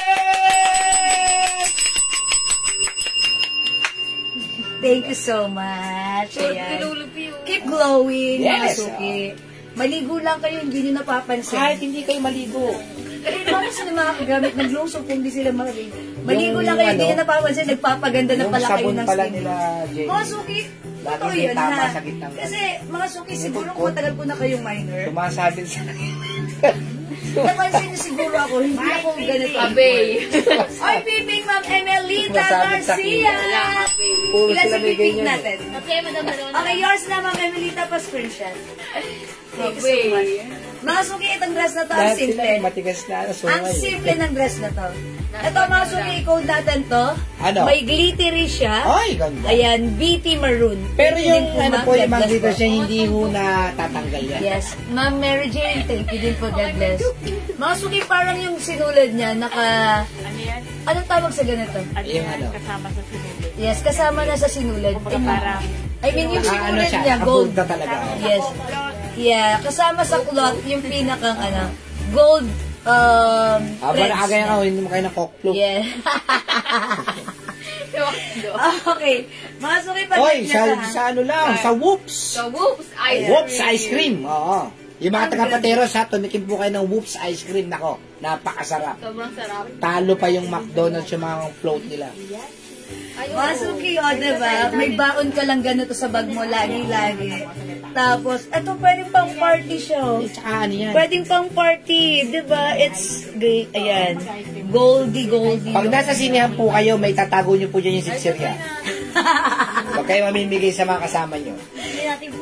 Thank you so much. Ayan.
Nilulupi yung...
Keep glowing, mga
Yes,
suki. Maligo lang kayo, hindi nyo napapansin.
Kahit hindi kayo maligo.
Eh, paano sila makakagamit ng glow soap kung hindi sila maligo? Maligo
Yung
lang kayo, hindi
ano,
nyo napapansin, nagpapaganda na
Yung
pala kayo
sabon
ng
pala
skin.
nila, Jay.
Mga suki,
Lagi
totoo
may
yun
tama
ha.
sa gitnang-
Kasi mga suki, siguro
May
kung matagal ko na kayong minor,
Tumasabil sa
napansin niyo siguro ako, hindi ako ganito.
Abay.
Ay, piping Ma'am Emelita
Tumasabil sa
Garcia!
Abay.
Puro
Ilan
sila
si
may
piping
ganyan.
natin?
Okay, madam na
Okay, yours na Ma'am Emelita pa screenshot. Thank you so much. Mga suki, itong dress na to, ang
Lahat sila
simple.
matigas na
Ang
sungay.
simple ng dress na to. Ito mga suki, i-code natin to.
Ano?
May glittery siya.
Ay, ganda.
Ayan, BT maroon.
Pero
Thank you
yung
din
ano
Ma'am.
po, yung
God
mga
bless
dito
po.
siya, hindi ho na tatanggal yan.
Yes. Ma'am Mary Jane, thank you din po, God bless. Mga suki, parang yung sinulad niya,
Ano yan?
anong tawag sa ganito?
Ano
Yung
yan?
ano?
Kasama sa sinulid.
Yes, kasama na sa sinulad.
Kumbaga parang...
I mean, yung
Ano
sinulad
siya,
niya, gold.
abulta talaga.
Yes. Yeah, kasama sa cloth, yung pinakang gold,
Aba, nakagaya ka, hindi mo kayo ng cockploop.
Yeah. Okay. Mga suki, pag
Oy, sa ano lang, sa Whoops.
So, whoops, ice
Whoops Ice Cream. Oo. Yung mga taga-pateros ha, tumikim po kayo ng Whoops Ice Cream. Nako, napakasarap.
Sobrang sarap.
Talo pa yung McDonald's yung mga float nila.
Ayun.
Mga suki, o, diba? May baon ka lang ganito sa bag mo, lagi-lagi. Tapos, eto, pwedeng pang party siya, oh.
Tsaka ano yan?
Pwedeng pang party, diba? It's, ayan, goldy.
Pag nasa sinehan po kayo, may tatago nyo po dyan yung siksirya. Huwag kayo mamimigay sa mga kasama nyo.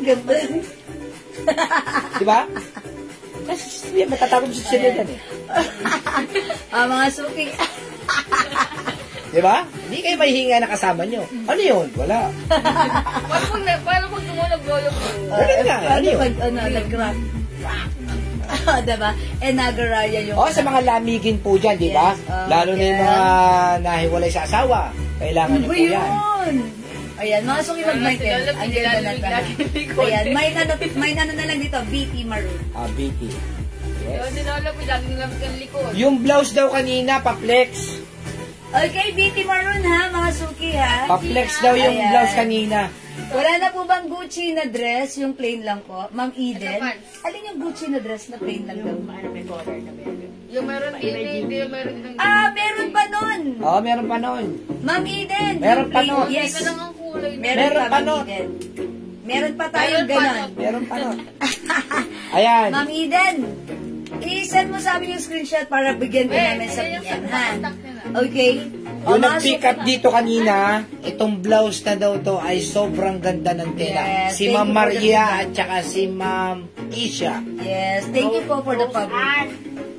Ganda.
Diba? Kasi matatago yung siksirya dyan eh.
Mga suki,
Diba? Hindi kayo mahihinga na kasama nyo. Ano yun? Wala.
Paano pag tumulog-lolog mo?
Wala nga. Ano yun?
nag-crack. Diba? Eh, nagaraya yung...
O, sa mga lamigin po dyan, di ba?
Yes.
Lalo na yung mga nahiwalay sa asawa. Kailangan nyo po yan.
Yun! Ayan, mga suki mag-Michael. Ang ganda na tayo. Ayan, may ano na lang dito, BT maroon.
BT.
Yung dinolog ko, lagi nilang ang likod.
Yung blouse daw kanina, pa-flex.
Okay, BT maroon ha, mga suki ha.
Pa-flex daw yung
Ayan.
blouse kanina.
Wala na po bang Gucci na dress? Yung plain lang po? Ma'am Eden?
Ito, pants.
Alin yung Gucci na dress na plain lang daw?
Ano, may color na meron.
Yung meron din, hindi yung meron din.
Meron pa nun!
Oo, meron pa noon.
Ma'am Eden!
Meron
yung
pa
plain-
nun.
Yes.
Hindi ka lang ang kulay.
Meron pa, Ma'am
nun.
Eden. Meron pa tayong
Meron pa
ganon.
Meron pa noon. Ayan.
Ma'am Eden, i-send mo sa amin yung screenshot para bigyan din namin sa PM, ha? Okay?
Yung
mga
nag-pick
suki-
up dito kanina, itong blouse na daw to ay sobrang ganda ng tela.
Yes,
Si
thank
Ma'am
you for the
Maria
feedback.
at saka si Ma'am Isha.
Yes, thank you po for the public.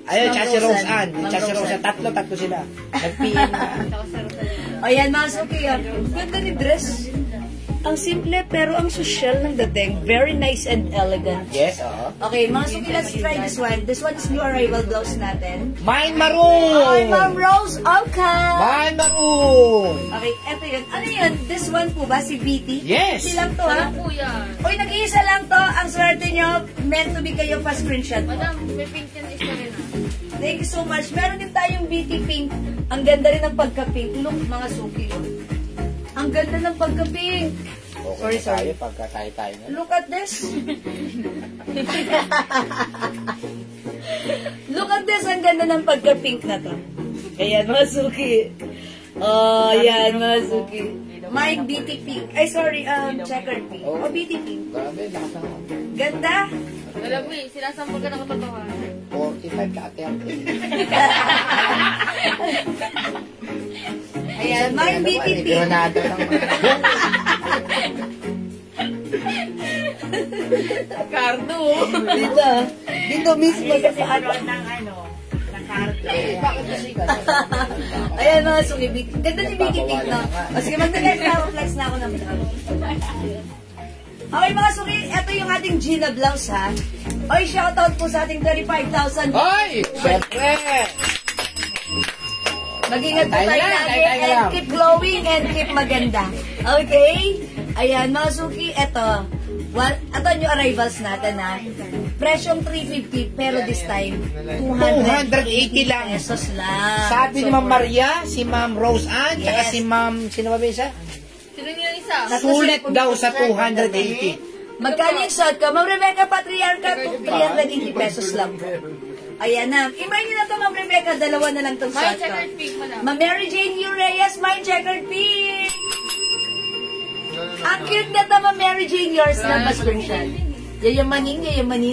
Ayun,
Ma'am
tsaka si
Rosan.
Rose Ann.
Ma'am
Tsaka si Rose
Rosan.
Ann. Tatlo sila. Nag-PM na.
Ayan, mga suki, ganda ni dress. Ang simple pero ang social ng dating. Very nice and elegant.
Yes, oo.
Okay, mga suki, let's try this one. This one is new arrival blouse natin.
Mine
Hi,
Maroon!
Ma'am Rose Oka!
Mine Maroon!
Okay, eto yun. Ano yun? This one po ba? Si BT?
Yes!
Silang to, ha?
Ano po yan?
Uy, nag-iisa lang to. Ang swerte nyo, meant to be kayo pa screenshot mo.
Madam, may pink yan isa rin ah.
Thank you so much. Meron din tayong BT pink. Ang ganda rin ng pagka-pink. Look, mga suki. Oh. Ang ganda ng pagka-pink.
Okay,
Sorry.
tayo pagka tayo na.
Look at this. Look at this. Ang ganda ng pagka-pink na to. Ayan, mga suki. Oh, yan, mga suki. Mine BT pink. Ay, sorry, checkered pink. O, BT pink.
Grabe, lakas ng
Ganda.
Alam mo eh, sinasampol ka ng katotohanan.
45 ka ate.
Ayan, mine BT pink.
Granada lang.
Cardo.
Dito mismo sa paan.
Bakit kasi ka?
Ayan mga sumibig. Ganda ni BT pink, no? O sige, mag-flex na ako. Flex na ako ng Okay mga suki, ito yung ating Gina blouse ha. Oy, shoutout po sa ating 35,000.
Hoy! Siyempre!
Mag-ingat po tayo
Tayo
lagi
lang.
and keep glowing and keep maganda. Okay? Ayan mga suki, ito. Ito yung arrivals natin ha. Presyong 350 pero this time 280
lang.
pesos lang.
Sabi ni Ma'am Maria, si Ma'am Rose Ann,
Yes.
saka si Ma'am, sino ba ba isa?
Sino niya isa?
Sulit daw sa 280.
Magkano yung shot ko? Ma'am Rebecca Patriarca, 380 pesos lang po. Ayan na. I-mine nyo na to, Ma'am Rebecca. Dalawa na lang itong
May
shot ko.
checkered pink mo lang.
Ma'am Mary Jane Reyes, mine checkered pink. Ang cute na to, Ma'am Mary Jane. Yours na, mas screenshot. Yayamanin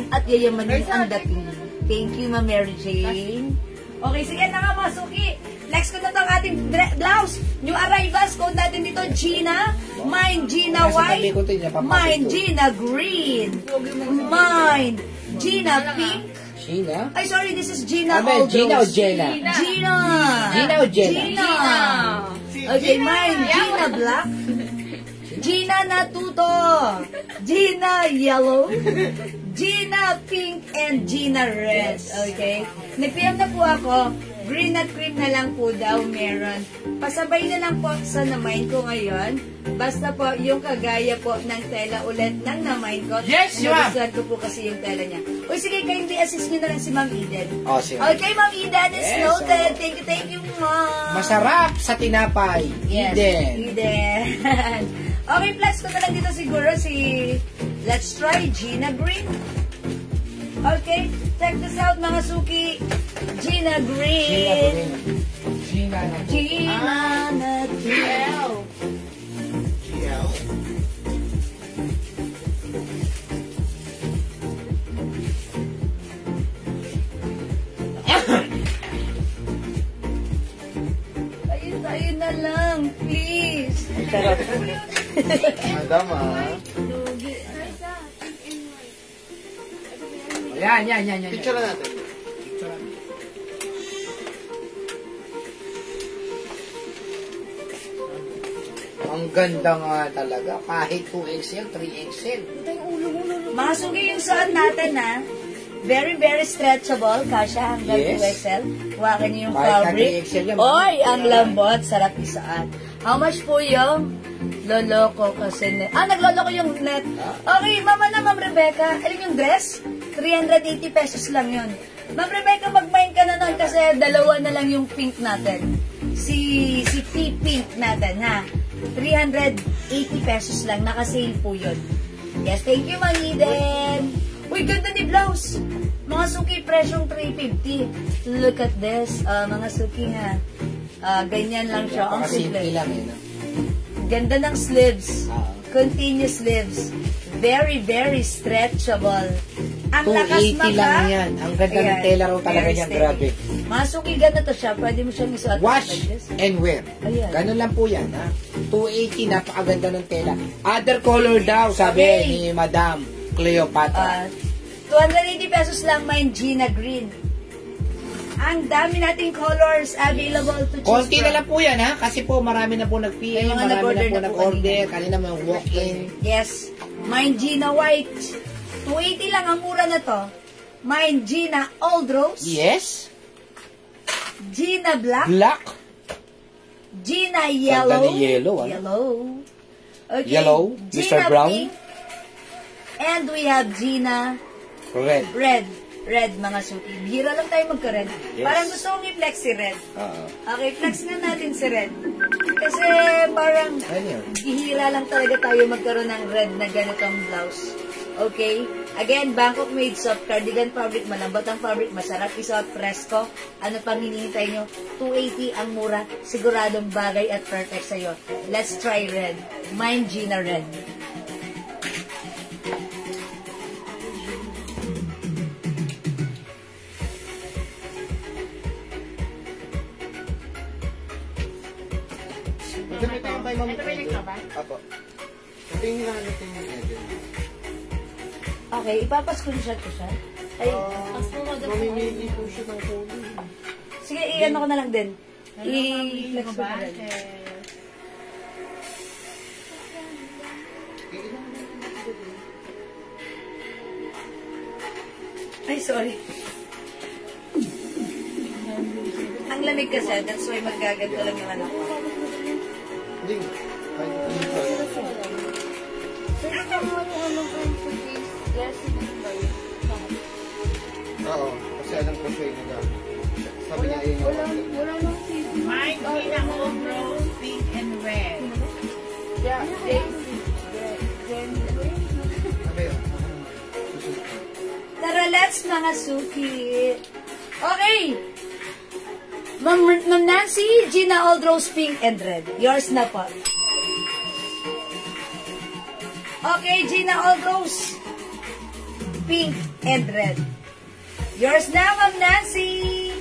at yayamanin ang dating. Thank you, Ma'am Mary Jane. Okay, sige na nga, mga suki. Next ko na itong ating blouse. New arrivals, code natin dito, Gina. Mine, Gina White. Mine, Gina Green. Mine, Gina Pink.
Gina?
Ay, sorry, this is Gina
Abe,
Aldros.
Gina o Jenna?
Gina.
Gina o Jenna?
Gina. Okay, mine, Gina Black. Gina Natuto. Gina Yellow. Gina Pink and Gina Red. Okay? Nag-PM na po ako. Green at cream na lang po daw meron. Pasabay na lang po sa na-mine ko ngayon. Basta po yung kagaya po ng tela ulit ng na-mine ko.
Yes, ma'am!
Nagustuhan ko po kasi yung tela niya. Uy, sige, kindly assist nyo na lang si Ma'am Eden.
Oh, sige.
Okay, Ma'am Eden, it's
Yes,
noted.
oh.
Thank you, Ma'am.
Masarap sa tinapay.
Yes,
Eden.
Eden. Okay, flex ko na lang dito siguro si Let's Try Gina Green. Okay, check this out mga suki. Gina Green.
Gina.
Gina Natural. Tayo na lang, please.
Madam, Yan.
Picture na natin.
Ang ganda nga talaga. Kahit 2XL, 3XL.
Mga suki yung suot natin ha. Very, very stretchable. Kasha hanggang
Yes.
2XL. Huwakan niyo yung
Kahit na
fabric.
3XL yan.
Oy, ang lambot. Sarap isuot. How much po yung loloko kasi net? Nagloloko yung net. Okay, mama na, Ma'am Rebecca. Alin yung dress? 380 pesos lang yun. Ma'am Rebecca, mag-bind ka na nun kasi dalawa na lang yung pink natin. Si P-pink natin, ha? 380 pesos lang. Naka-sale po yun. Yes, thank you, Ma'am Eden. Uy, ganda ni blouse. Mga suki, presyong 350. Look at this. Mga suki, ha? Ganyan lang siya. Ang
Simple
simple.
lang no?
Ganda ng sleeves.
Oo.
Continuous sleeves. Very, very stretchable. Ang lakas
280 lang yan. Ang ganda ng tela raw talaga
very
yan.
steady.
Grabe.
Masuki, ganda to siya. Pwede mo siyang isuot
Wash
like this.
and wear.
Ayan.
Ganun lang po yan, ha? 280, napakaganda ng tela. Other color daw, sabi
Okay.
ni Madam Cleopatra.
280 pesos lang mine Gina Green. Ang dami nating colors available to choose
Konti na
from.
lang po yan, ha? Kasi po marami na po nag-PM,
May mga
marami
nag-order
na po
na po
nag-order.
kanina.
Kanina may walk-in.
Yes. Mine Gina White. 280 lang ang mura na to. Mine Gina Aldros.
Yes.
Gina Black.
Black.
Gina Yellow.
Ganda ni yellow, ano?
Yellow. Okay.
Yellow,
Gina
Mr. Brown.
Pink. And we have Gina
Red.
Red. Red, mga suki. Bihira lang tayo magka-red.
Yes.
Parang gusto kong i-flex si Red.
Oo.
Okay, flex nga natin si Red. Kasi parang
Ano yun?
bihira lang talaga tayo magkaroon ng red na ganitong blouse. Okay? Again, Bangkok made soft cardigan fabric, malambot ang fabric, masarap isuot, presko. Ano pang hinihintay nyo? 280 ang mura, siguradong bagay at perfect sa'yo. Let's try red. Mine, Gina Red.
Gamitin mo kay Ma'am
Ito piling ka ba?
Apo. Ito yung hinahanap yung Eden.
Okay, ipapascreenshot ko siya. Ay,
Mamimili po siya ng kulay.
sige, i-ano ko na lang din. I-flex ko
ba?
na rin. Ay, sorry. Ang lamig kasi, that's why magaganto lang yung anak ko.
Hindi. Ay,
Pwede ka mo yung ano ko yung cookies. Blessing ba yun?
oo. Kasi alam ko siya yung nag- sabi niya yung
Wala nang season.
Mine, Gina, Old Rose, pink and red.
Yeah, Daisy. Jen.
sabi yun.
Tara, let's mga suki. Okay. Ma'am Nancy, Gina Old Rose, pink and red. Yours na po. Okay, Gina Old Rose, pink and red. Yours na, Ma'am Nancy.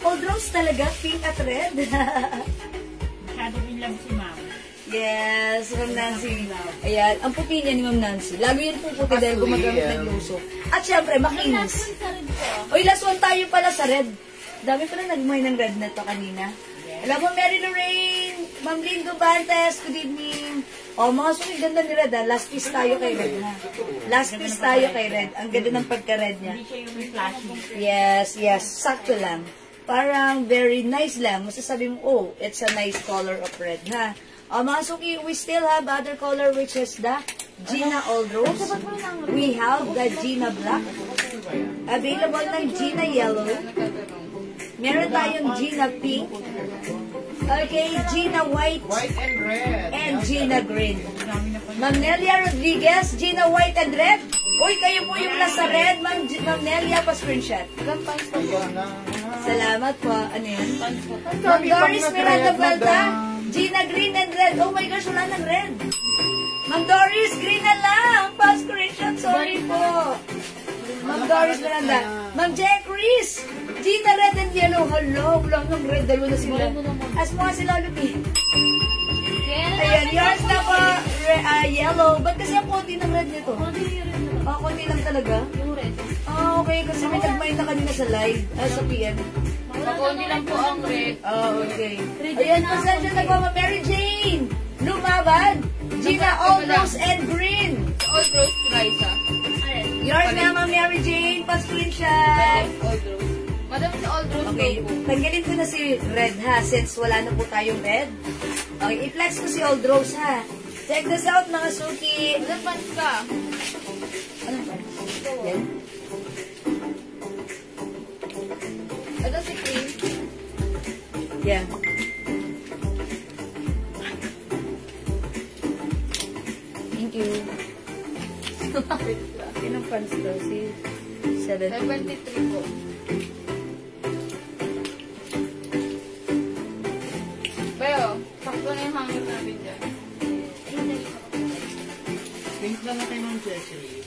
Old Rose talaga, pink at red.
Masyadong in love si Ma'am.
Yes, Ma'am Nancy. Ayan, ang puti niya ni Ma'am Nancy. Lagi yun puputi dahil gumagamit ng luso. At syempre, makinis. Uy, last one tayo pala sa red. Dami pala nagmay ng red na to kanina. Alam mo, Mary Lorraine, Ma'am Lindo Bantes, good evening. O, mga suki, ganda ni Red, ha? Last piece tayo kay Red, ha? Last piece tayo kay Red. Ang ganda ng pagka-red niya.
Hindi siya yung may flashing.
Yes, yes. Sakto lang. Parang very nice lang. Masasabi mo, oh, it's a nice color of red, ha? O, mga suki, we still have other color which is the Gina Old Rose. We have the Gina Black. Available ng Gina Yellow. Meron tayong Gina Pink. Okay, Gina White.
White and red.
And Gina Green. Ma'am Nelia Rodriguez, Gina White and Red. Uy, kayo po yung nasa red, Ma'am Nelia, pa-screenshot.
Ayan na.
Salamat po. Ano yan? Ma'am Doris Miranda Balta, Gina Green and Red. Oh my gosh, wala ng red. Ma'am Doris, green na lang. Pa-screenshot, sorry po. Ma'am Doris Miranda. Ma'am Jack Reese, Gina Red and Yellow. Hello, wala ng red. Dalawa na sila. As mo nga si Lolo P. Ayan, yours na po. Yellow. Ba't kasi ang konti ng red nito? Konti lang talaga? Okay. Kasi may nagmain na kanina sa live. Sa PM.
Konti lang po ang red.
Okay. Ayan, pasensya na po, Mary Jane. Lumabad. Gina Old Rose and Green.
Old Rose Raisa.
Yours na, Ma'am Mary Jane. Pa-screenshot.
Old Rose. Madam sa Old Rose.
Okay, tanggalin ko na si Red, ha? Since wala na po tayong red. Okay, i-flex ko si Old Rose, ha? Check this out, mga suki.
Madam pants ka.
Ano ba? Yan.
Ito si Queen.
Yan. Thank you. Anong pants to? Si 70.
73 po. Pero, sakto na yung hangin namin dyan.
Pink na lang kay Ma'am Jessie.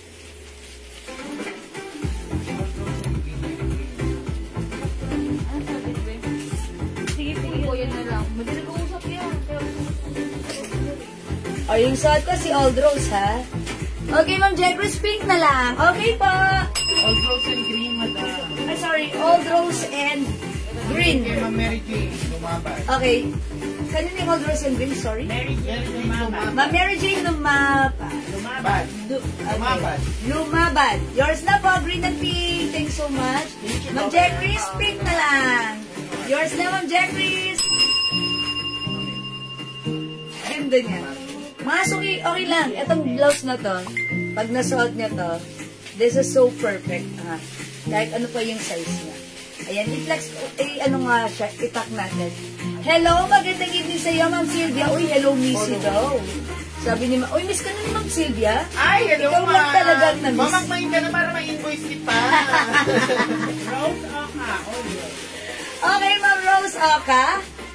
Ano sabi ko eh? Sige po, yan na lang. Madaling usap yan.
O, yung suot ko si Old Rose, ha? Okay, Ma'am Jegris, pink na lang. Okay po.
Old Rose and Green, madam.
Ay, sorry. Old Rose and Green.
Kay Ma'am Mary Jane, lumabas.
Okay. Kanina yung Old Rose and Green, sorry.
Mary Jane, lumabas.
Ma'am Mary Jane, lumabad.
Lumabas. Lumabad.
Lumabad. Yours na po, green and pink. Thanks so much. Ma'am Jegris, pink na lang. Yours na, Ma'am Jegris. Ganda niya. Mga suki, okay lang. Itong blouse na to, pag nasuot niya to, this is so perfect. Ha? Kahit ano pa yung size niya. Ayan, i-flex, ano nga siya, itak natin. Hello, magandang evening sa iyo, Ma'am Sylvia. Uy, hello, Missy daw. Sabi ni uy, miss ka na ni Ma'am Sylvia?
Ay, hello,
Ikaw lang talagang na-miss.
Mamakmain ka na para ma-invoice kita.
Rose Oka, Olio.
Okay, Ma'am Rose Oka.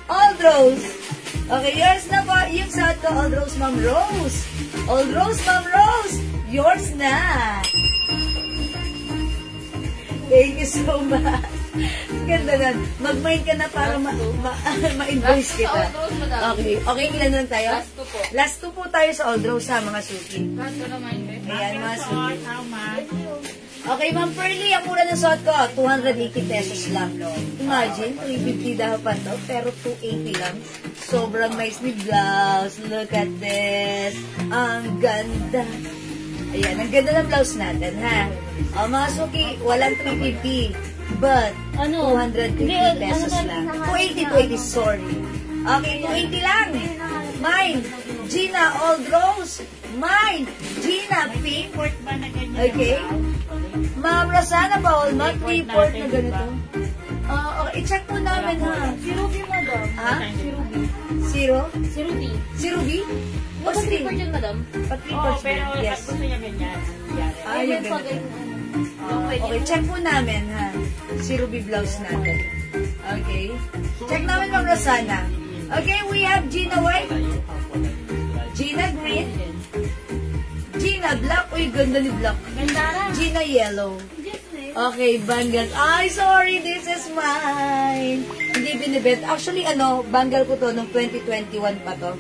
Old Rose. Okay, yours na po. Yung suot ko, Old Rose, Ma'am Rose. Old Rose, Ma'am Rose. Yours na. Thank you so much. Ganda na. Mag-mind ka na para ma-invoice kita. Okay. Okay, ilan lang tayo?
Last two po.
Last two po tayo sa Old Rose ha, mga suki.
Last two naman, babe.
Ayan, mga suki.
How much?
Okay, Ma'am Pearly, ang mura ng suot ko, 280 pesos lang. Imagine, 350 daw pa to, pero 280 lang. Sobrang nice ni blouse. Look at this. Ang ganda. Ayan, ang ganda ng blouse natin, ha? O, mga suki, walang 350. But, 250 pesos lang. 280, sorry. Okay, 280 lang. Mine, Gina Old Rose. Mine, Gina Pink.
Port ba na ganyan?
Okay. Ma'am Rosana Paulmat, report na ganito. Okay, i-check po namin, ha?
Si Ruby, madam.
Ha?
Si Ruby.
Zero?
Si Ruby.
Si Ruby? O,
What's
si
the report yun, madam?
Oo, pero
Yes.
pag gusto niya ganyan. Yan.
Ah, yung ganito. Okay, check po namin, ha? Si Ruby blouse natin. Okay. Check namin, Ma'am Rosana. Okay, we have Gina White. Gina Green. Gina Black. Uy, ganda ni Black.
Ganda na.
Gina Yellow. Okay, Bangal. Ay, sorry, this is mine. Hindi binibenta. Actually, Bangal ko to nung 2021 pa to.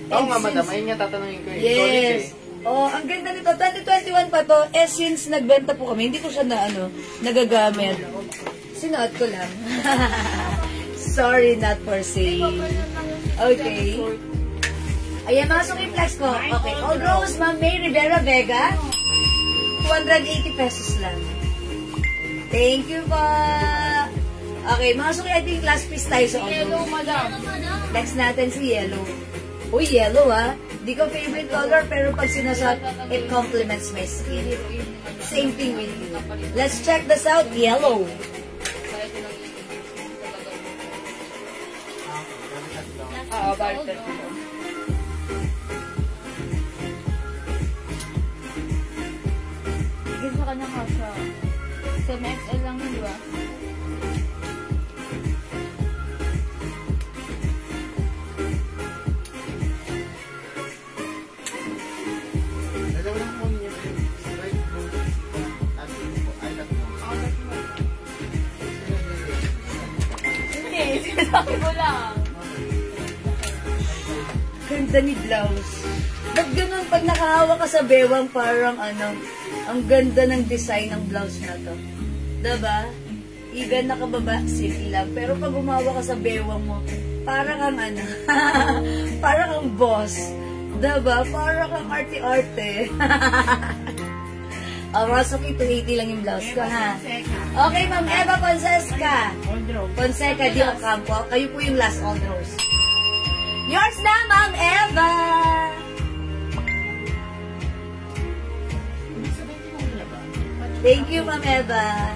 Oo nga,
And
madam.
since-
Ayun nga tatanungin ko eh.
Yes. Oh, ang ganda nito. 2021 pa to. Since nagbenta po kami, hindi ko siya nagagamit. Sinuot ko lang. Sorry, not for sale. Okay. Ayan, mga suki flex ko. Okay. Old Rose, Ma'am May Rivera Vega. 280 pesos lang. Thank you po. Okay, mga suki, I think last piece tayo sa Old
Hello,
Rose.
madam.
Next natin si Yellow. Uy, yellow ha. Di ko favorite color, pero pag sinasot, it complements my skin. Same thing with you. Let's check this out. Yellow.
Barter. Sige sa kanya kasha. Sa MXL lang yun, di ba?
Alam mo lang kung niya straight blue. Ay,
Hindi, sinasabi ko lang.
Ganda ni blouse. Ba't ganun, pag nakahawak ka sa bewang, parang ang ganda ng design ng blouse na to. Diba? Even nakababa, simple lang. Pero pag umawa ka sa bewang mo, parang kang parang kang boss. Diba? Parang kang arte-arte. Masuki, 280 lang yung blouse ko, ha? Okay, Ma'am Eva Ponseca.
Old Rose.
Fonseca Di Ocampo. Kayo po yung last Old Rose. Yours na, Ma'am Eva! Thank you, Ma'am Eva.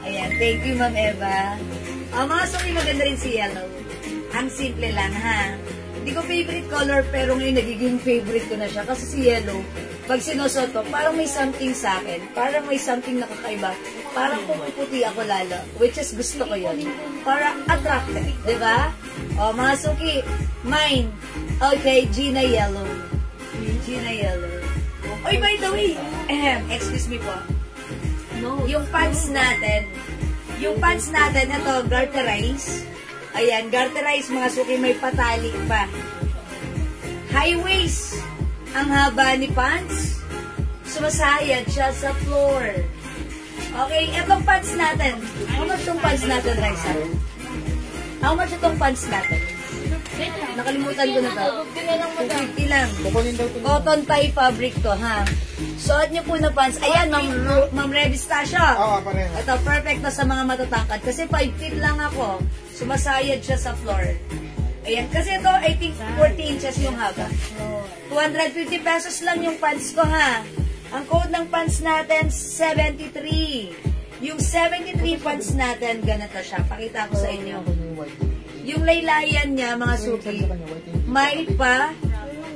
Ayan, thank you, Ma'am Eva. Mga suki, maganda rin si Yellow. Ang simple lang, ha? Hindi ko favorite color, pero ngayon nagiging favorite ko na siya. Kasi si Yellow, pag sinusuot ko, parang may something sa akin. Parang may something nakakaiba. Parang pumuputi ako lalo. Which is gusto ko yun. Para attractive, di ba? Mga suki, mine. Okay, Gina Yellow. Gina Yellow. Oy, by the way, excuse me po. Yung pants natin, ito, garterize. Ayan, garterize, mga suki, may patali pa. High waist. Ang haba ni pants. Sumasayad siya sa floor. Okay, itong pants natin. How much itong pants natin, Raisa? How much itong pants natin? Nakalimutan ko na ba? 250 lang.
kukunin daw ito.
Cotton tie fabric to, ha? Suot niyo po na pants. Ayan, Ma'am Revistasio.
Oo, pareho.
Ito, perfect to sa mga matatangkad. Kasi 5 feet lang ako. Sumasayad siya sa floor. Ayan, kasi ito, I think 40 inches yung haba. 250 pesos lang yung pants ko, ha? Ang code ng pants natin, 73. Yung 73 pants natin, ganito siya. Pakita ko sa inyo. Yung laylayan niya, mga suki, may pa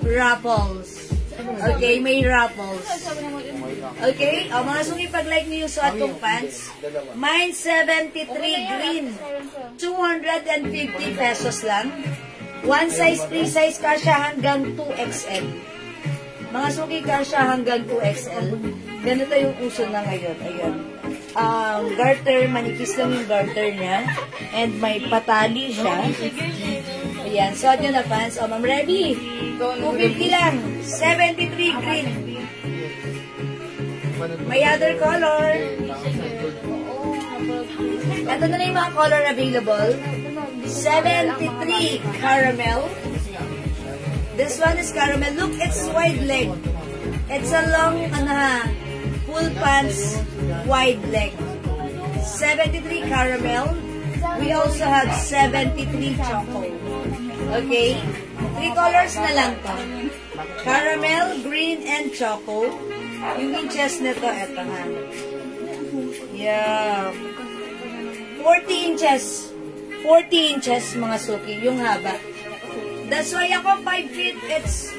ruffles. Okay, may ruffles. Okay? O, mga suki, pag-like niyo yung suot kong pants. Mine 73 green. 250 pesos lang. One size, free size, kasya hanggang 2XL. Mga suki, kasya hanggang 2XL. Ganito yung uso na ngayon. Ayan. Garter, manipis lang yung garter niya. And may patali siya. Ayan, suot nyo na pants. O, Ma'am Remy, 250 lang. 73 green. May other color. Ito na yung mga color available. 73 caramel. This one is caramel. Look, it's wide leg. It's a long, full pants, wide leg. 73 caramel. We also have 73 choco. Okay? 3 colors na lang to. Caramel, green, and choco. Yung inches nito, eto ha. Yeah. 40 inches. 40 inches, mga suki, yung haba. That's why ako 5 feet, it's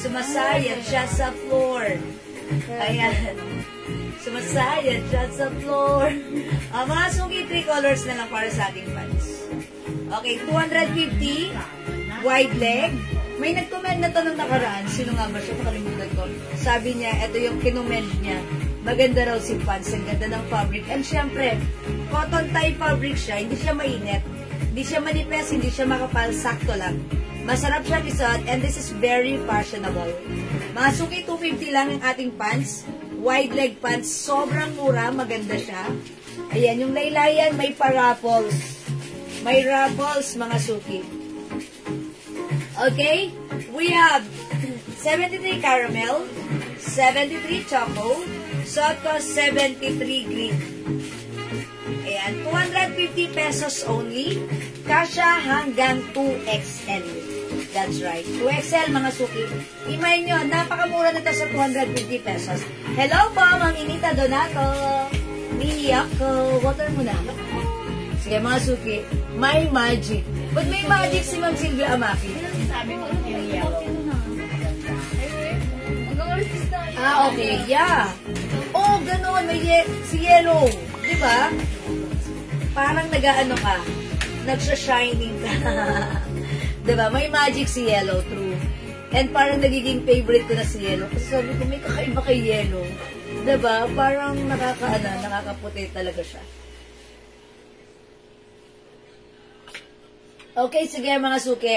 sumasayad siya sa floor. Ayan. Sumasayad siya sa floor. Mga suki, 3 colors na lang para sa ating pants. Okay, 250, wide leg. May nag-comment na to nung nakaraan. Sino nga ba siya? Makalimutan ko. Sabi niya, ito yung kinumend niya. Maganda raw si pants. Ang ganda ng fabric. And syempre, cotton tie fabric siya. Hindi siya mainit. Hindi siya manipes. Hindi siya makapal. Sakto lang. Masarap siya isuot. And this is very fashionable. Mga suki, 250 lang yung ating pants. Wide leg pants. Sobrang mura. Maganda siya. Ayan, yung laylayan may pa-ruffles. May ruffles, mga suki. Okay? We have 73 caramel, 73 choco, suot ko 73 green. Ayan, 250 pesos only. Kasya hanggang 2XL. That's right. 2XL, mga suki. Imay nyo, napakamura nito sa 250 pesos. Hello po, Ma'am Inita Donato. Mini ako. Water muna. Sige, mga suki. May magic. Ba't may magic si Ma'am Silvia Amaki?
Sabi mo, Silvia.
Okay, yeah. Oh, ganun. May si yellow. Diba? Parang nag-ano ka. Nagsha-shining ka. Diba? May magic si yellow, true. And parang nagiging favorite ko na si yellow. Kasi sabi ko, may kakaiba kay yellow. Diba? Parang nakakaputi talaga siya. Okay, sige mga suki.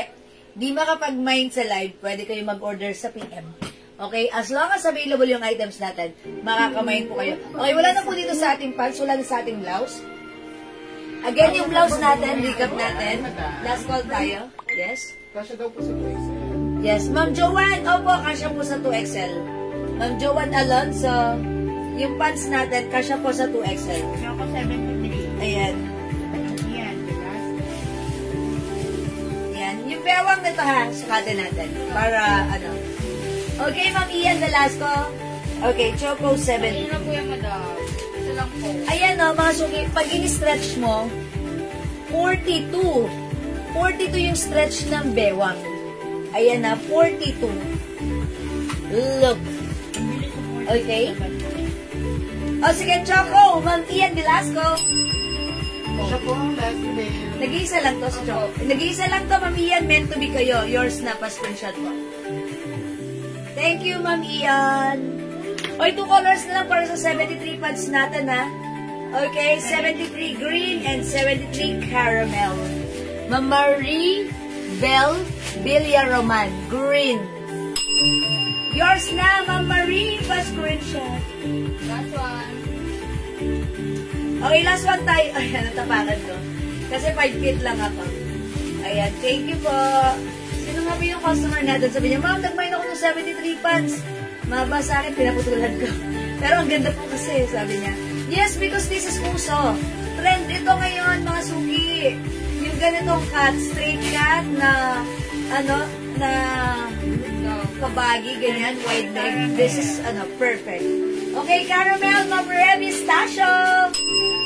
Di makapag-mind sa live, pwede kayo mag-order sa PM. Okay? As long as available yung items natin, makakamain po kayo. Okay, wala na po dito sa ating pants, wala na sa ating blouse. Again, yung blouse natin, recap natin. Last call tayo. Yes?
Kasya daw po sa 2XL.
Yes. Ma'am Joanne, opo, kasya po sa 2XL. Ma'am Joanne Alonso, yung pants natin, kasya po sa 2XL.
Ako 73.
Ayan.
Yan.
Yan. Yung bewang nito ha, sukatin natin. Para, Okay, Ma'am Ian Velasco. Okay, Choco 7.
Ayun lang po yung madam. Ito lang po.
Ayan o, mga suki. Pag in-stretch mo, 42. 42 yung stretch ng bewang. Ayan na, 42. Look. Okay? O, sige, Choco. Ma'am Ian Velasco.
Siya po ang last name.
Nag-iisa lang to, Choco. Nag-iisa lang to, Ma'am Ian. Meant to be kayo. Yours na, pa-screenshot ko. Thank you, Ma'am Ian. O, 2 colors na lang para sa 73 pants natin, ha? Okay, 73 green and 73 caramel. Ma'am Marie Bell Villaroman, green. Yours na, Ma'am Marie. Pa-screenshot.
Last one.
Okay, last one tayo. Ayan, natapakan ko. Kasi 5 feet lang ako. Ayan, thank you po. Sino nga ba yung customer natin? Sabi niya, Ma'am, nagmain ako ng 73 pants. Maba sa akin, pinaputulan ko. Pero ang ganda po kasi, sabi niya. Yes, because this is uso. Trend ito ngayon, mga suki. Yung ganitong cut, straight cut na, na kabagi, ganyan, wide leg. This is, perfect. Okay, caramel, Ma'am Remy Stasio.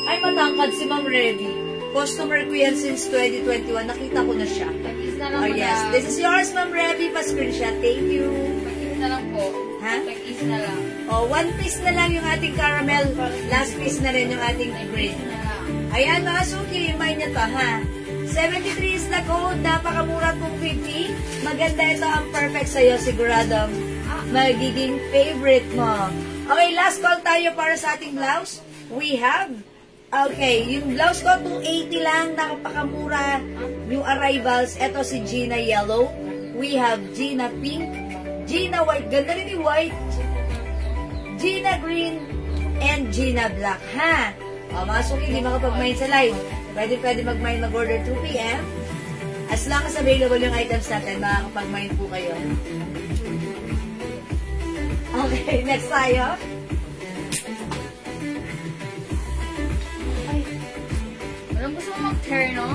Ay, matangkad si Ma'am Remy. Customer ko yan since 2021. Nakita ko na siya.
Tag-is na lang
Oh,
po
yes.
na.
This is yours, Ma'am Revy. Pa-screenshot. Thank you.
Tag-is na lang po.
Ha?
Tag-is na lang.
Oh, one piece na lang yung ating caramel. Last piece na rin yung ating green.
Na lang.
Ayan, mga suki, remind nyo to, ha? 73 is the code. Napakamura, 250. Maganda ito, ang perfect sa'yo. Siguradong magiging favorite mo. Okay, last call tayo para sa ating blouse. We have, okay, yung blouse ko, 280 lang. Napakamura yung arrivals. Ito si Gina Yellow. We have Gina Pink. Gina White. Ganda rin yung white. Gina Green. And Gina Black, ha? O, mga suki, hindi makapag-mine sa live. Pwede mag-mine, mag-order 2 p.m. As long as available yung items natin, makakapag-mine po kayo. Okay, next tayo.
Walang gusto mo mag-hair, no?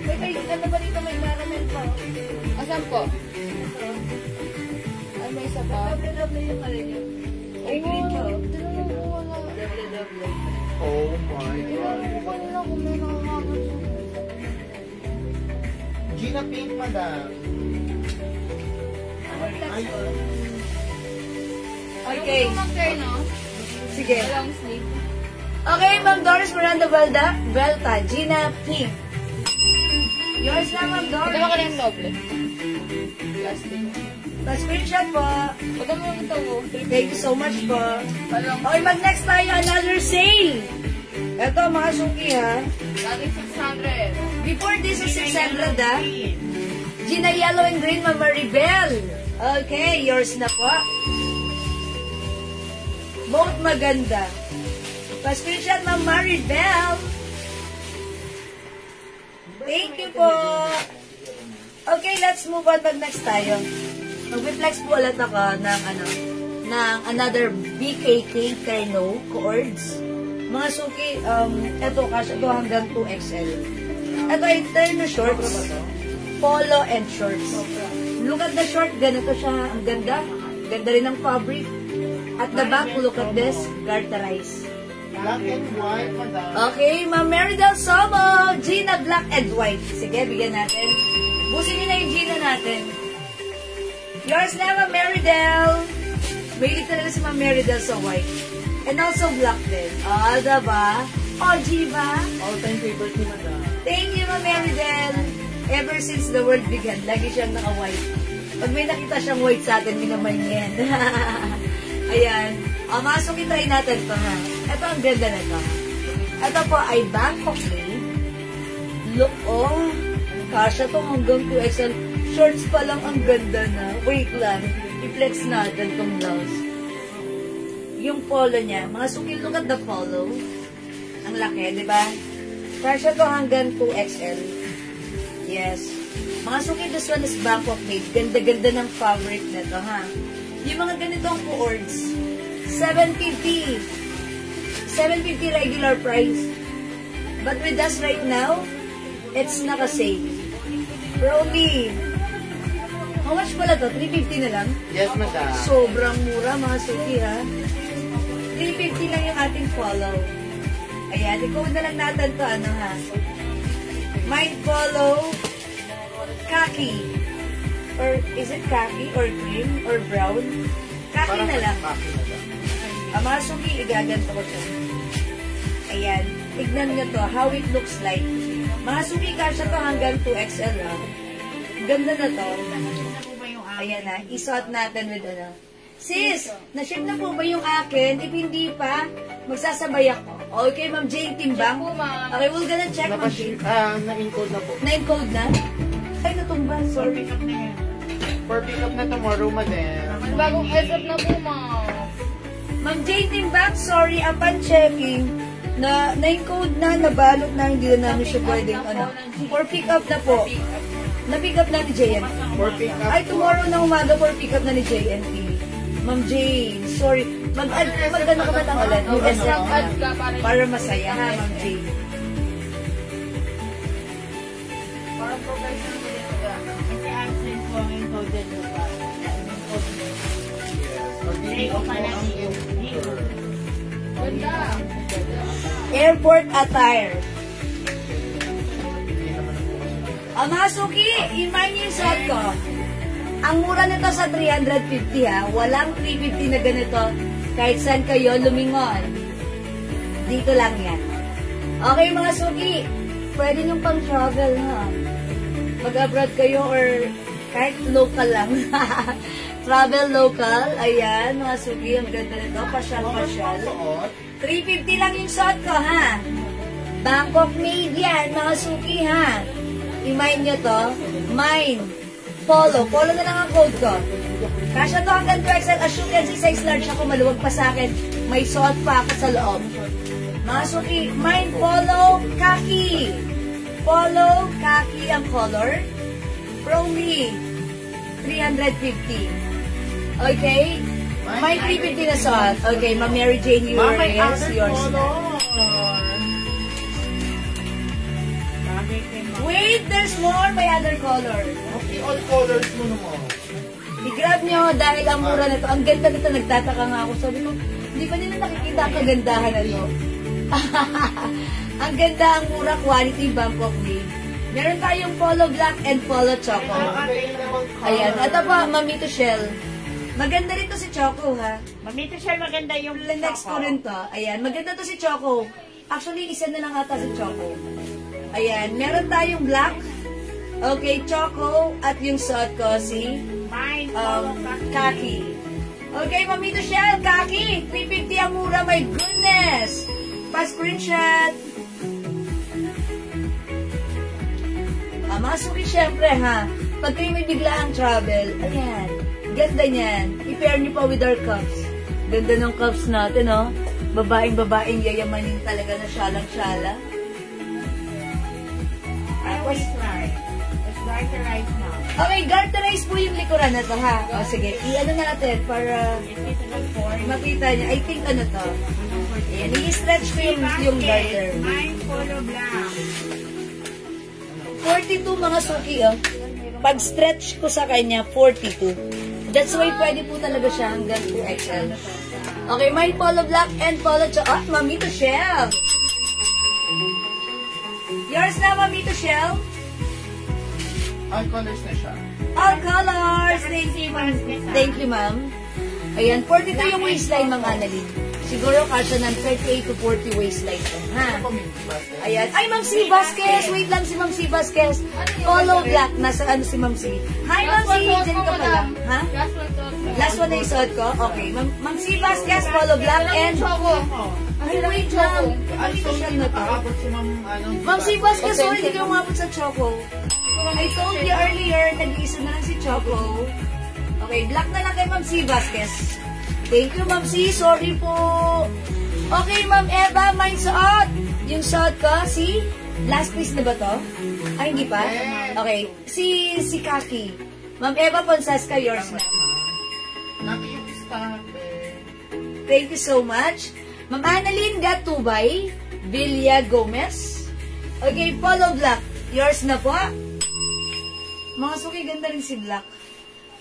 May ano ba dito, may caramel pa.
Asan po? Ay, may isa pa.
Double yung ano yun. Ay, green pa.
Wala.
Double.
Oh my God.
Wala na kung may nakakabot.
Gina Pink, madam. Ay,
Okay,
Walang gusto mo mag-hair, no?
sige.
Walang sleeve.
Okay, Ma'am Doris Miranda Velta, Gina Pink. Yours na, Ma'am
Ito ba ka
Doris.
rin doble? Plastic.
Pa-screenshot po.
Ito mo ito mo.
Thank you so much po.
Walang.
Okay, mag-next tayo, another sale. Ito, mga suki, ha.
Dating 600.
Before this is 600, ha. Gina Yellow and Green, Ma'am Maribel. Okay, yours na po. Both maganda. Pa-screenshot, Ma'am Maribel. Thank you po. Okay, let's move on. Mag-next tayo. Mag-flex po ulit ako ng another BKK Terno cords. Mga suki, eto kasi ito hanggang 2XL. Ito ay Terno shorts, polo and shorts. Look at the short, ganito siya. Ang ganda. Ganda rin ng fabric. At the back, look at this, garterized.
black and white, madam.
Okay, Ma'am Meridel Somo, Gina Black and White. Sige, bigyan natin. Busin nyo na yung Gina natin. Yours na, Ma'am Meridel. Mahilig talaga si Ma'am Meridel sa white. And also black din. Ah, diba? Oh, Jiva.
All-time favorite ni madam.
Thank you, Ma'am Meridel. Ever since the world began, lagi siyang naka-white. Pag may nakita siyang white sa atin, minamay niya yan. Ayan. Masukin try natin ito, ha. Ito ang ganda na ito. Ito po ay Bangkok made. Look, oh. Kasha to hanggang 2XL. Shorts pa lang ang ganda na. Wait lang. I-flex natin itong blouse. Yung polo niya. Mga suki, look at the polo. Ang laki, di ba? Kasha to hanggang 2XL. Yes. Mga suki, this one is Bangkok made. Ganda-ganda ng fabric nito, ha. Yung mga ganitong cords, 750. 750 regular price. But with us right now, it's naka-sale. Romy, how much pala to? 350 na lang?
Yes, madam.
Sobrang mura, mga suki, ha? 350 lang yung ating follow. Ayan, i-code na lang natin to, ha? Mind follow, khaki. Or is it khaki or cream or brown? Khaki na lang.
Khaki, madam.
Mga suki, igaganto ko siya. Ayan. Tignan nyo to, how it looks like. Mga suki, kasya to hanggang 2XL, ha? Ganda na to. Ayan na, isuot natin with ano. Sis, na-ship na po ba yung akin? If hindi pa, magsasabay ako. Okay, Ma'am Jane Timbang.
Check po, ma'am.
Okay, we're gonna check, Ma'am Jane.
Na-encode na po.
Na-encode na? Ay, natumba. Sorry.
For pick up na tomorrow, madam.
May bagong SF na po, ma'am.
Ma'am Jane Timbang, sorry, upon checking, na-encode na, nabalot na, hindi na namin siya pwedeng, for pick up na po. Na-pick up na ni JNT.
For pick up
Ay, tomorrow na umaga for pick up na ni JNT. Ma'am Jane, sorry. Mag-ano ka ba tangalan?
Mag-add ka
Para masaya, ha, Ma'am Jane.
Parang professional mo dito ka.
Kasi accent ko ang encoded mo pa.
Pag-pick up po ang
Ganda.
Airport attire. Mga suki, i-mind niyo yung suot ko. Ang mura nito sa 350 ha. Walang 350 na ganito. Kahit saan kayo lumingon. Dito lang yan. Okay mga suki, pwede nyung pang travel ha. Mag-abroad kayo or kahit local lang. Travel local. Ayan, mga suki, ang ganda nito. Pasyal-pasyal. 350 lang yung suot ko ha. Bangkok made yan, mga suki ha. I-mind nyo to. Mine. Polo. Polo na lang ang code ko. Kasya to hanggang 2XL. As you can see, size large ako. Maluwag pa sa akin. May suot pa ako sa loob. Mga suki, mine polo, khaki. Polo, khaki ang color. From me, 350. Okay? Mine 350 na suot. Okay, Ma Mary Jane, yours na. Wait, there's more. May other color.
Okay, all colors mo naman.
I-grab nyo dahil ang mura nito. Ang ganda nito, nagtataka nga ako. Sabi ko, hindi pa nila nakikita ang kagandahan na ito. Ang ganda, ang mura, quality, Bangkok made. Meron tayong polo black and polo choco. Ayan. Ito po, Mamito Shell. Maganda rin to si Choco, ha?
Mamito siya maganda yung
Next ko rin to. Ayan. Maganda to si Choco. Actually, isa na lang ata si Choco. Ayan. Meron tayong black. Okay, Choco. At yung suot ko, si khaki. Okay, Mamito Shell, khaki. 350 ang mura. My goodness. Pa-screenshot. Masuki syempre, ha. Pag kayo may biglaang travel, ayan. Ganda niyan. I-pair niyo pa with our cups. Ganda ng cups natin, oh. Babaeng yayamanin talaga na syalang-syala.
Let's garterize now.
Okay, garterize po yung likuran na to, ha. O, sige. I-ano na natin para makita niya. I think ano to. Ayan, i-stretch ko yung garter.
Mine polo black.
42 mga suki, oh. Pag stretch ko sa kanya, 42. That's why pwede po talaga siya hanggang 2XL. Okay, my polo black and polo chocolate. Mamito Shell. Yours na, Mamito Shell.
All colors na siya.
All colors. Thank you, ma'am. Ayan, 42 yung waistline, mga Annalyn. Siguro kasya ng 38 to 40 waistline. Ha? Ayan. Ay, Ma'am C. Vasquez. Wait lang si Ma'am C. Vasquez. Polo black. Nasa ano si Ma'am C? Hi, Ma'am C. Diyan ka pala. Ha? Last one na isuot ko? Okay. Ma'am C. Vasquez, polo black and... Ay, wait lang. Ano ito siya na to? Ma'am C. Vasquez, sorry, hindi ka umabot sa Choco. I told you earlier, nag-iisa na lang si Choco. Okay, black na lang kay Ma'am C. Vasquez. Thank you, Ma'am C. Sorry po. Okay, Ma'am Eva, mine suot. Yung suot ko, si... Last piece na ba to? Ay, hindi pa? Okay. Si Kaki. Ma'am Eva Ponsasca, yours na. Thank you so much. Ma'am Annalyn Gatubay, Villa Gomez. Okay, polo black. Yours na po. Mga suki, ganda rin si black.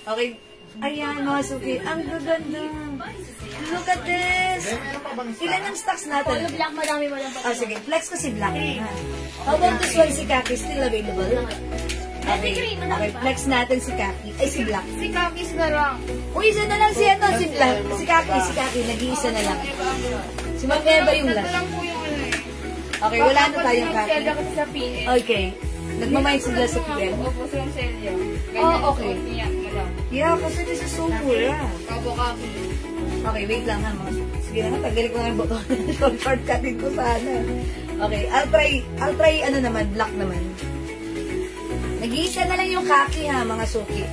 Okay. Ayan, mga suki. Ang gaganda. Look at this. Ilan ang stocks natin?
Polo black, madami mo lang.
Oh, sige. Flex ko si black. How about this one, si Kaki? Still available? Okay. Okay, flex natin si Kaki. Ay, si black.
Si Kakis na lang.
Uy, isa na lang si ano, si black. Si Kaki. Nag-iisa na lang. Si Ma'am Eva yung last.
Lang po yung ano eh.
Okay, wala na tayong Kaki.
Selya kasi sa PN.
Okay. Nagmamind sila sa PM.
Opo, sa yung selya.
Oh, okay.
Yeah, madam.
Yeah, kasi this is so mura.
Kabo Kaki.
Okay, wait lang ha, mga. Sige na, tanggalin ko nga yung buton. Shortcutin ko sana. Okay, I'll try ano naman, black naman. Nag-iisa na lang yung Kaki ha, mga suki.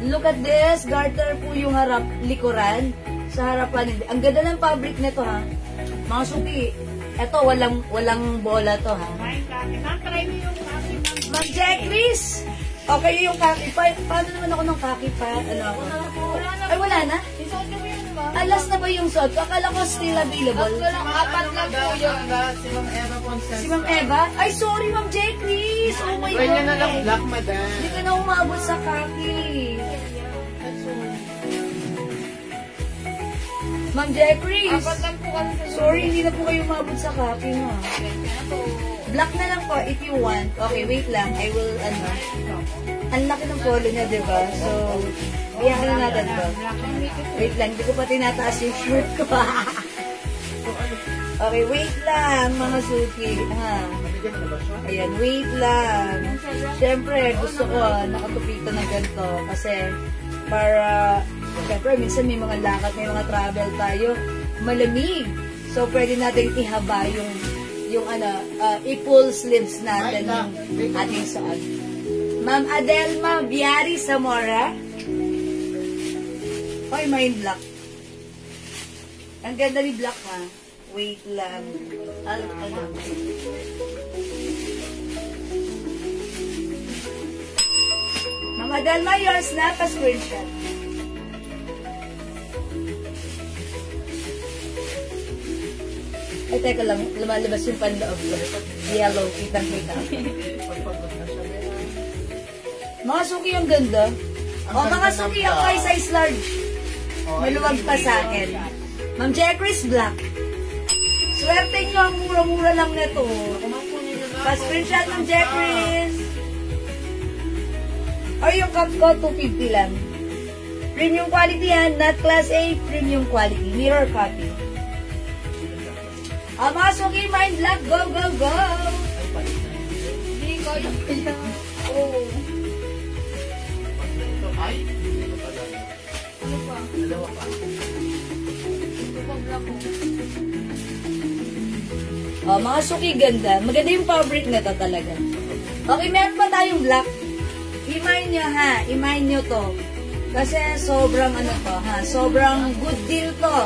Look at this, garter po yung harap, likuran. Sa harapan, ang ganda ng fabric nito ha. Mga suki, eto, walang bola to ha.
Mine kaki. Ma'am, try mo yung kaki.
Ma'am Jacqueline! Okay, yung Kaki. Paano naman ako ng Kaki pa? Ano ako? Ay, wala na?
Isuot ko yun, diba?
Alas na ba yung suot? Akala ko still available.
Apat lang po yun.
Si Ma'am Eva Ponsasca.
Si Ma'am Eva? Ay, sorry, Ma'am Jacqueline! Oh my
Try niya na lang
God!
black, madam.
Hindi ka na umabot sa Kaki. Ma'am Jacqueline!
Apat lang po kasi sa
Sorry, hindi na po kayo umabot sa Kaki, no? Black na lang po if you want. Okay, wait lang. I will, ang laki ng polo niya, diba? So, biyakin na natin to. Wait lang, hindi ko pa tinataas yung shirt ko. Okay, wait lang, mga suki. Ha? Ayan, wait lang. Siyempre, gusto ko nakatupito ng ganito. Kasi, para, siyempre, minsan may mga lakad, may mga travel tayo. Malamig. So, pwede natin ihaba yung i-pull sleeves natin yung ating suot. Ma'am Adelma Biari Zamora. Hoy, may black. Ang ganda ni black, ha? Wait lang. Ma'am Adelma, yours na. Pa-screenshot. Ay, teka lang. Lumalabas yung panloob ko. Yellow. Kitang-kita. Mga suki yung ganda. O, mga suki yung kay size large. Maluwag pa sa akin. Ma'am Jacris Black. Swerte nyo, ang mura-mura lang nito. Pa-screenshot ng Jacris. O, yung cup ko, 250 lang. Premium quality yan. Not class A, premium quality. Mirror copy. Mga suki, mind black. Go, go, go.
Hindi ko yung pila. Oo.
Ay, dito pa lang.
Ano pa?
Dalawa pa.
Ito pa black ko.
Mga suki, ganda. Maganda yung fabric na to talaga. Okay, meron pa tayong black. Imayin nyo, ha? Imayin nyo to. Kasi sobrang sobrang good deal to.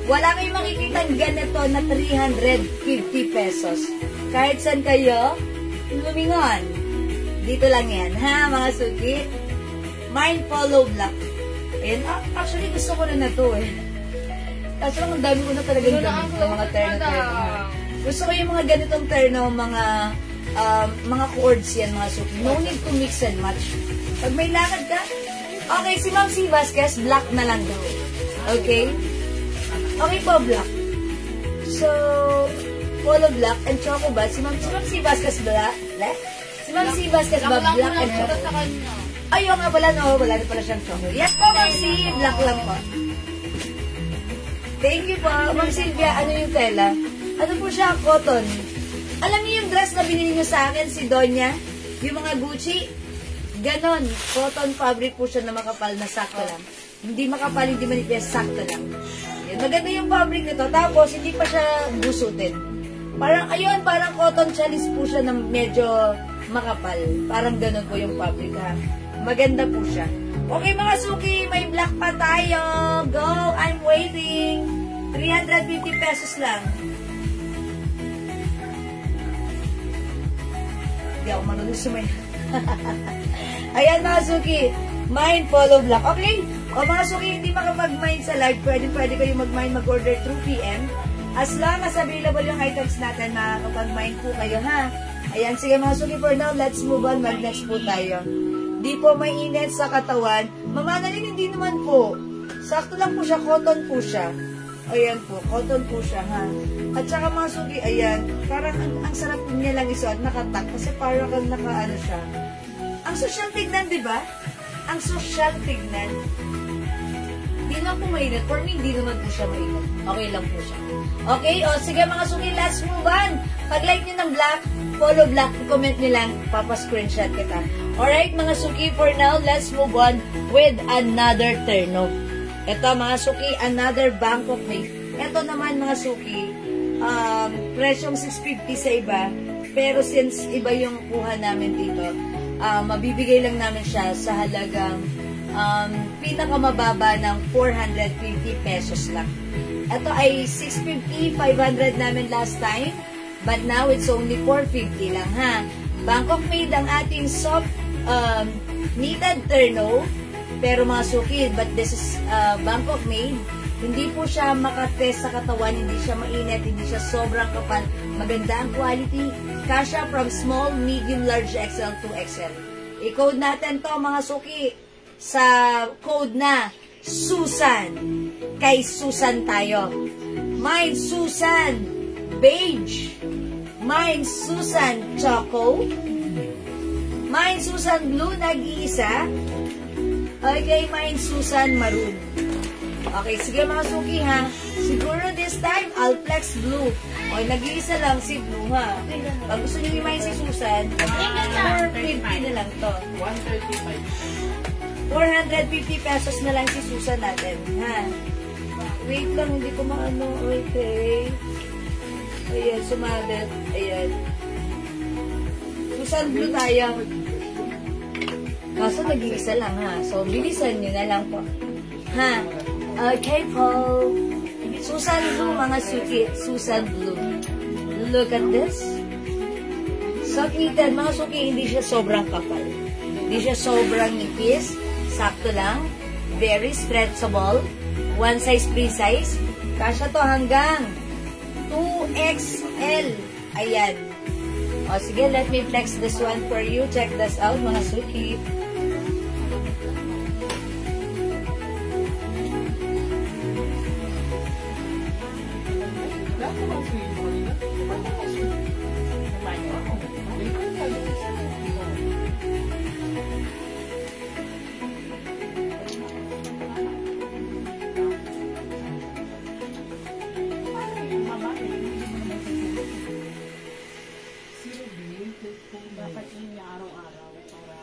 Wala kayong makikitang ganito na 350 pesos. Kahit saan kayo, lumingon. Dito lang yan, ha, mga suki? Mine Polo Black. Ayan, actually gusto ko na to, eh. Kaso lang, ang dami ko na talaga gamit ng mga terno-terno. Gusto ko yung mga ganitong terno, mga chords yan, mga suki. No need to mix and match. Pag may lakad ka, okay, si Ma'am C. Vasquez, black na lang daw. Okay? Okay po, black. So, polo black and choco ba? Si Ma'am C. Vasquez black? Si Ma'am C. Vasquez ba black and choco? Ayaw nga pala, no? Wala na pala siyang choco. Yes po, Ma'am C. Black lang po. Thank you po. Ma'am Sylvia, ano yung tela? Ano po siya? Cotton. Alam niyo yung dress na binili niyo sa akin, si Donya? Yung mga Gucci? Ganon. Cotton fabric po siya na makapal na sakto lang. Hindi makapal, hindi manipis, sakto lang. Yan. Maganda yung fabric nito. Tapos, hindi pa siya busutin. Parang, ayun, parang cotton chalice po siya na medyo makapal. Parang ganon po yung fabric, ha. Maganda po siya. Okay, mga suki, may black pa tayo. Go! I'm waiting. 350 pesos lang. Hindi ako marunong sumayin. Ayan, mga suki. Mine Polo Black. Okay? O mga suki, hindi makapag-mine sa live. Pwede kayo mag-mine, mag-order through PM. As long as available yung items natin, makakapag-mine po kayo, ha? Ayan, sige mga suki, for now, let's move on. Mag-next po tayo. Di po may init sa katawan. Mamanalin, hindi naman po. Sakto lang po siya, cotton po siya. Ayan po, cotton po siya, ha? At saka mga suki, ayan, parang ang sarap niya lang isuot, nakatak, kasi parang kang nakaano siya. Ang social tignan, di ba? Ang social tignan. Hindi na po mainit. For me, hindi naman po siya mainit. Okay lang po siya. Okay? O, sige mga suki, let's move on. Pag-like nyo ng black, Polo Black, i-comment nyo lang, papa-screenshot kita. Alright, mga suki, for now, let's move on with another terno. Ito, mga suki, another Bangkok made. Ito naman, mga suki, presyong 650 sa iba, pero since iba yung kuha namin dito, mabibigay lang namin siya sa halagang pinakamababa ng 450 pesos lang. Ito ay 650, 500 namin last time, but now it's only 450 lang, ha? Bangkok made ang ating soft knitted terno, pero mga suki, but this is Bangkok made. Hindi po siya makatest sa katawan, hindi siya mainit, hindi siya sobrang kapal. Maganda ang quality. Kasha from small, medium, large, XL to XL. I-code natin to mga suki sa code na Susan. Kay Susan tayo. Mine, Susan. Beige. Mine, Susan Choco. Mine, Susan Blue, nag-iisa. Okay, mine, Susan Maroon. Okay, sige mga suki ha. Siguro this time, I'll flex Blue. Okay, nag-iisa lang si Blue ha. Pag gusto nyo i-mine si Susan, 450 na lang to. 450 pesos na lang si Susan natin. Ha? Wait lang, hindi ko maano. Okay. Ayan, sumadat. Ayan. Susan Blue tayo. Kaso nag-iisa lang ha. So, bilisan nyo na lang po. Ha? Okay po. Susan Blue, mga suki. Susan Blue. Look at this. So, kita, mga suki, hindi siya sobrang kapal. Hindi siya sobrang nipis. Sakto lang. Very stretchable. One size, free size. Kasya to hanggang 2XL. Ayan. O, sige, let me flex this one for you. Check this out, mga suki.
Dapat yun niya araw-araw para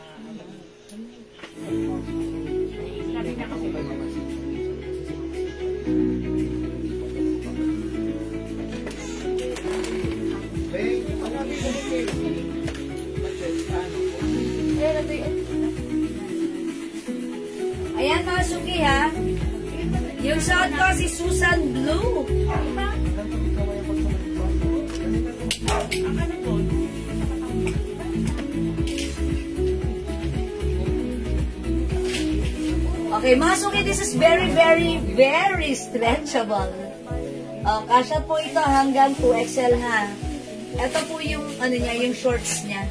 Ayan mga suki ha. Yung suot ko si Susan Blue. Okay, mga suki, this is very, very, very stretchable. Kasya po ito hanggang 2XL ha. Ito po yung, ano niya, yung shorts niya.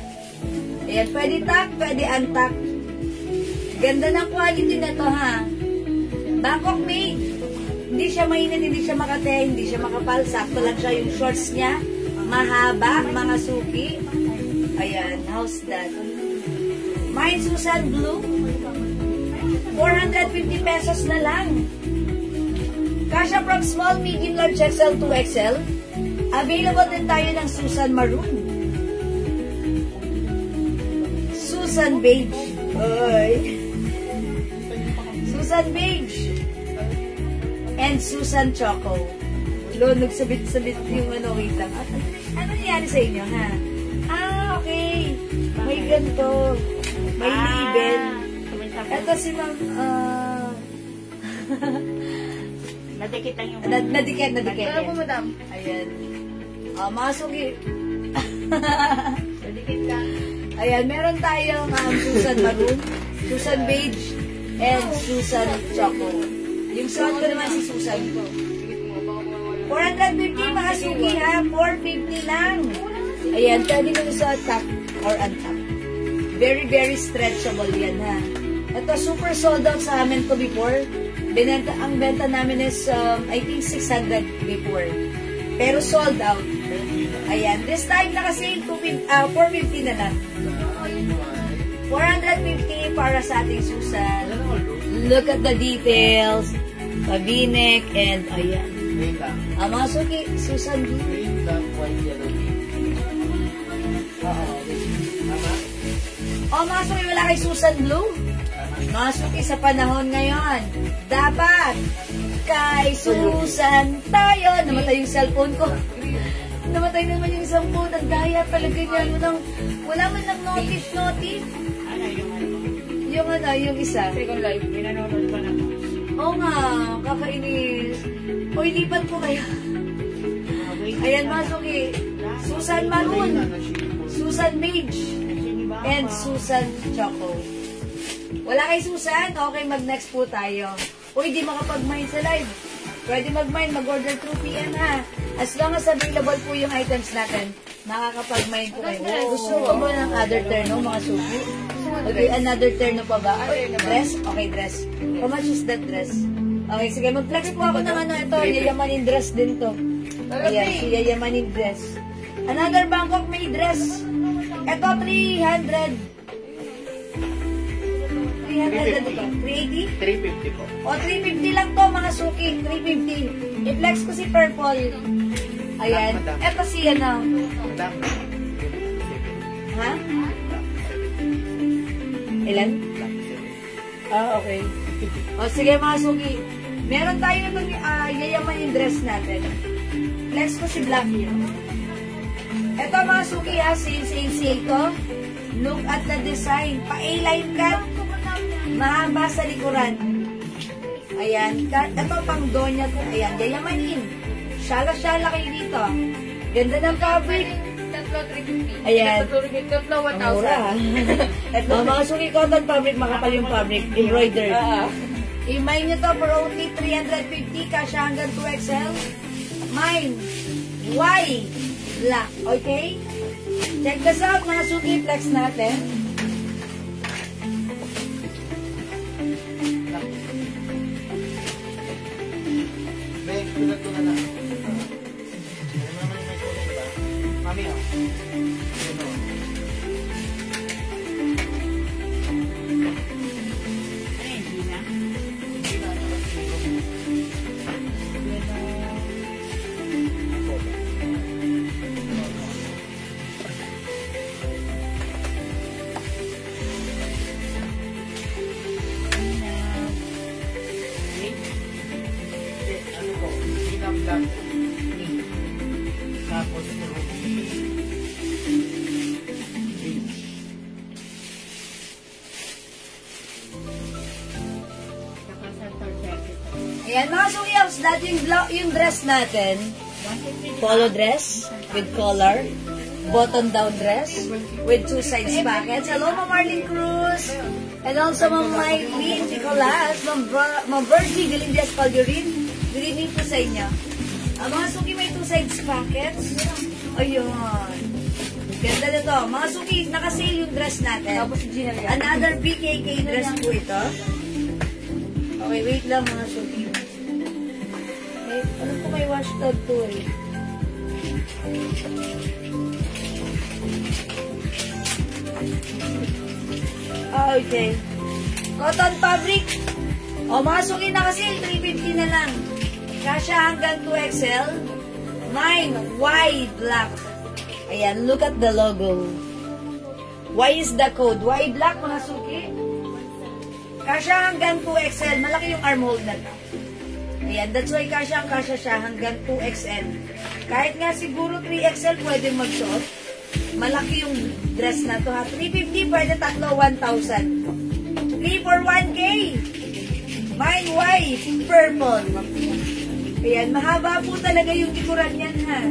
Ayan, pwede tuck, pwede untuck. Ganda ng quality na to ha. Bangkok made. Hindi siya mainit, hindi siya makate, hindi siya makapal. Sakto lang siya yung shorts niya. Mahaba, mga suki. Ayan, how's that? Mine Susan Blue. 450 pesos na lang. Kasya from small, medium, large, XL, 2XL. Available din tayo ng Susan Maroon. Susan Beige. Oy. Susan Beige. And Susan Choco. Lo, nagsabit-sabit yung ano, wait lang. Ano nangyari sa inyo, ha? Okay. May ganito. May label. Ito si Ma'am,
nadikit lang yung...
nadikit.
Ano po, madam?
Ayan. Masuki.
Nadikit ka.
Ayan, meron tayong Susan Maroon, Susan Beige, and Susan Choco. Yung suot ko naman si Susan. 450 mga suki ha, 450 lang. Ayan, pwede mo sa top or untop. Very, very stretchable yan ha. Ito, super sold out sa amin to before. Ang benta namin is, I think, 600 before. Pero sold out. Ayan. This time, naka-sale 450 na lang. 450 para sa ating Susan. Look at the details. Pabinek, and ayan. Mga suki, Susan Blue. Mga suki, wala kay Susan Blue? Mga suki, sa panahon ngayon, dapat kay Susan tayo. Namatay yung cellphone ko. Namatay naman yung isang phone. Ang daya talaga niya. Wala man lang notice. Yung isa.
Second life.
Minanonood pa naman.
Oo nga, kakainis. O, ilipat ko kaya. Ayan, mga suki. Susan Maroon, Susan Beige, and Susan Choco. Wala kay Susan? Okay, mag-next po tayo. O, hindi makapag-mine sa live. Pwede mag-mine, mag-order through PM ha. As long as available po yung items natin, makakapag-mine po kayo. Gusto ko ba ng other turno, mga suki? Okay, another turno pa ba? Dress? Okay, dress. How much is that dress? Okay, sige, mag-flex po ako ng ano ito. Yayamanin dress din to. Ayan, si Yayamanin dress. Another Bangkok may dress. Ito, 300. 300 na ito. 380?
350 po.
O, 350 lang to, mga suki. 350. I-flex ko si Purple. Ayan.
Madam.
Ito si ano.
Madam.
Ha? Ilan? Okay. O, sige mga suki. Meron tayo itong yayaman yung dress natin. Flex ko si Black here. Ito mga suki ha, sale to. Look at the design. Pa-A-line cut. Mahaba sa likuran. Ayan. Ito pang donya to. Ayan, yayamanin. Syala-syala kayo dito. Ganda ng fabric.
Tatlo, 350.
Ayan.
Tatlo,
Ang mura.
1,000.
Ito, mga suki cotton fabric, makapal yung fabric. Embroidered. I-mine nyo to for only 350. Kasya hanggang 2XL. Mine. Y. Black. Okay? Check this out, mga suki. Flex natin.
Ben, tulad ko na lang. Ano naman may kulay ba?
Mami, oh.
Ano?
Ay, hindi na.
Hindi na ano.
Ano po? Pinang-black. Tapos, ruby. Beige.
Saka sa torchete.
Ayan, mga suki, dati yung dress natin. Polo dress with collar. Button-down dress with two sides pockets. Hello, Ma'am Marlene Cruz. And also, Ma'am Mylene Nicolas, Ma'am Virgie Galindias Calderin. Good evening po sa inyo. Mga suki, may two sides pockets. Ayun. Ganda nito. Mga suki, nakasale yung dress natin.
Tapos si Gina yan.
Another BKK dress po ito. Okay, wait lang mga suki. Ano po may washtag to eh? Okay. Cotton fabric. O, masukin na kasi 350 na lang. Kasya hanggang 2XL. Mine, Y black. Ayan, look at the logo. Y is the code. Y black, mga suki. Kasya hanggang 2XL. Malaki yung armhole na to. Ayan, that's why kasya siya hanggang 2XL. Kahit nga siguro 3XL pwede mag-short. Malaki yung dress na to ha. 350, pwede tatlo, 1,000. 3 for 1K. Mine white, purple. Ayan, mahaba po talaga yung likuran yan ha.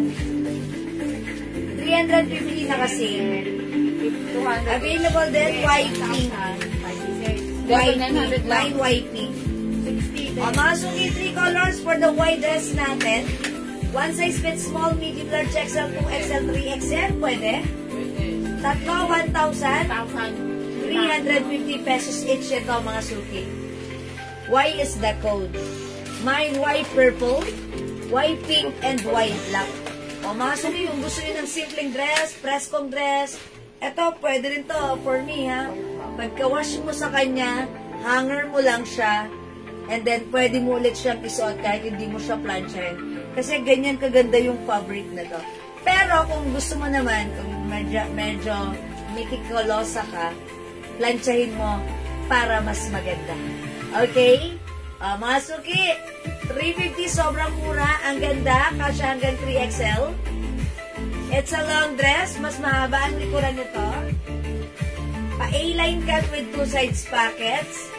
350 na kasi.
200.
Available din, white pink. White pink, mine white pink. O, mga suki, 3 colors for the white dress natin. One size fits small, medium, large, XL, 2XL, 3XL. Pwede? Tatlo, 1,000. 350 pesos each ito, mga suki. Y is the code. Mine, white purple, white pink, and white black. O, mga suki, kung gusto nyo ng simpleng dress, press-com dress, ito, pwede rin to for me, ha. Pagka-wash mo sa kanya, hanger mo lang siya, and then pwede mo ulit siyang isuot kahit hindi mo siya planchahin. Kasi ganyan kaganda yung fabric na to. Pero kung gusto mo naman, kung medyo meticulosa ka, planchahin mo para mas maganda. Okay? Mga suki, 350 sobrang mura. Ang ganda, kasya hanggang 3XL. It's a long dress. Mas mahaba ang likuran nito. Pa-A-line cut with two sides pockets.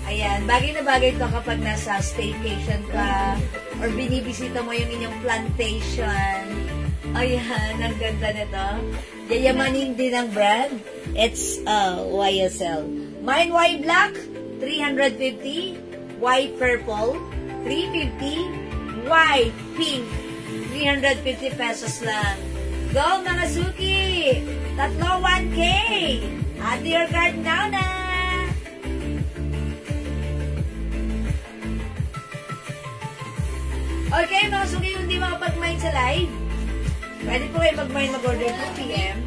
Ayan, bagay na bagay ito kapag nasa staycation ka or binibisita mo yung inyong plantation. Ayan, ang ganda nito. Yayamanin din ang brand. It's YSL. Mine Y black, 350. Y purple, 350. Y pink, 350 pesos lang. Go mga suki! Tatlo 1K! Add your card now na! Okay, mga suki, hindi makapag-mind sa live. Pwede po kayo mag-order 2 p.m.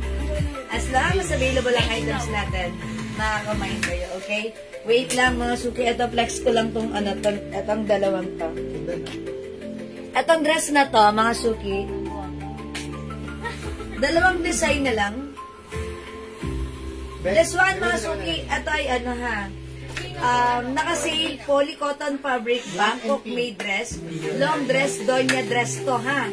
As long as available ang items natin, makakamain kayo, okay? Wait lang mga suki, ito flex ko lang tong itong dalawang to. Itong dress na to, mga suki, dalawang design na lang. This one, mga suki, ito ay naka-sale poly cotton fabric Bangkok made dress, long dress, donya dress to, ha?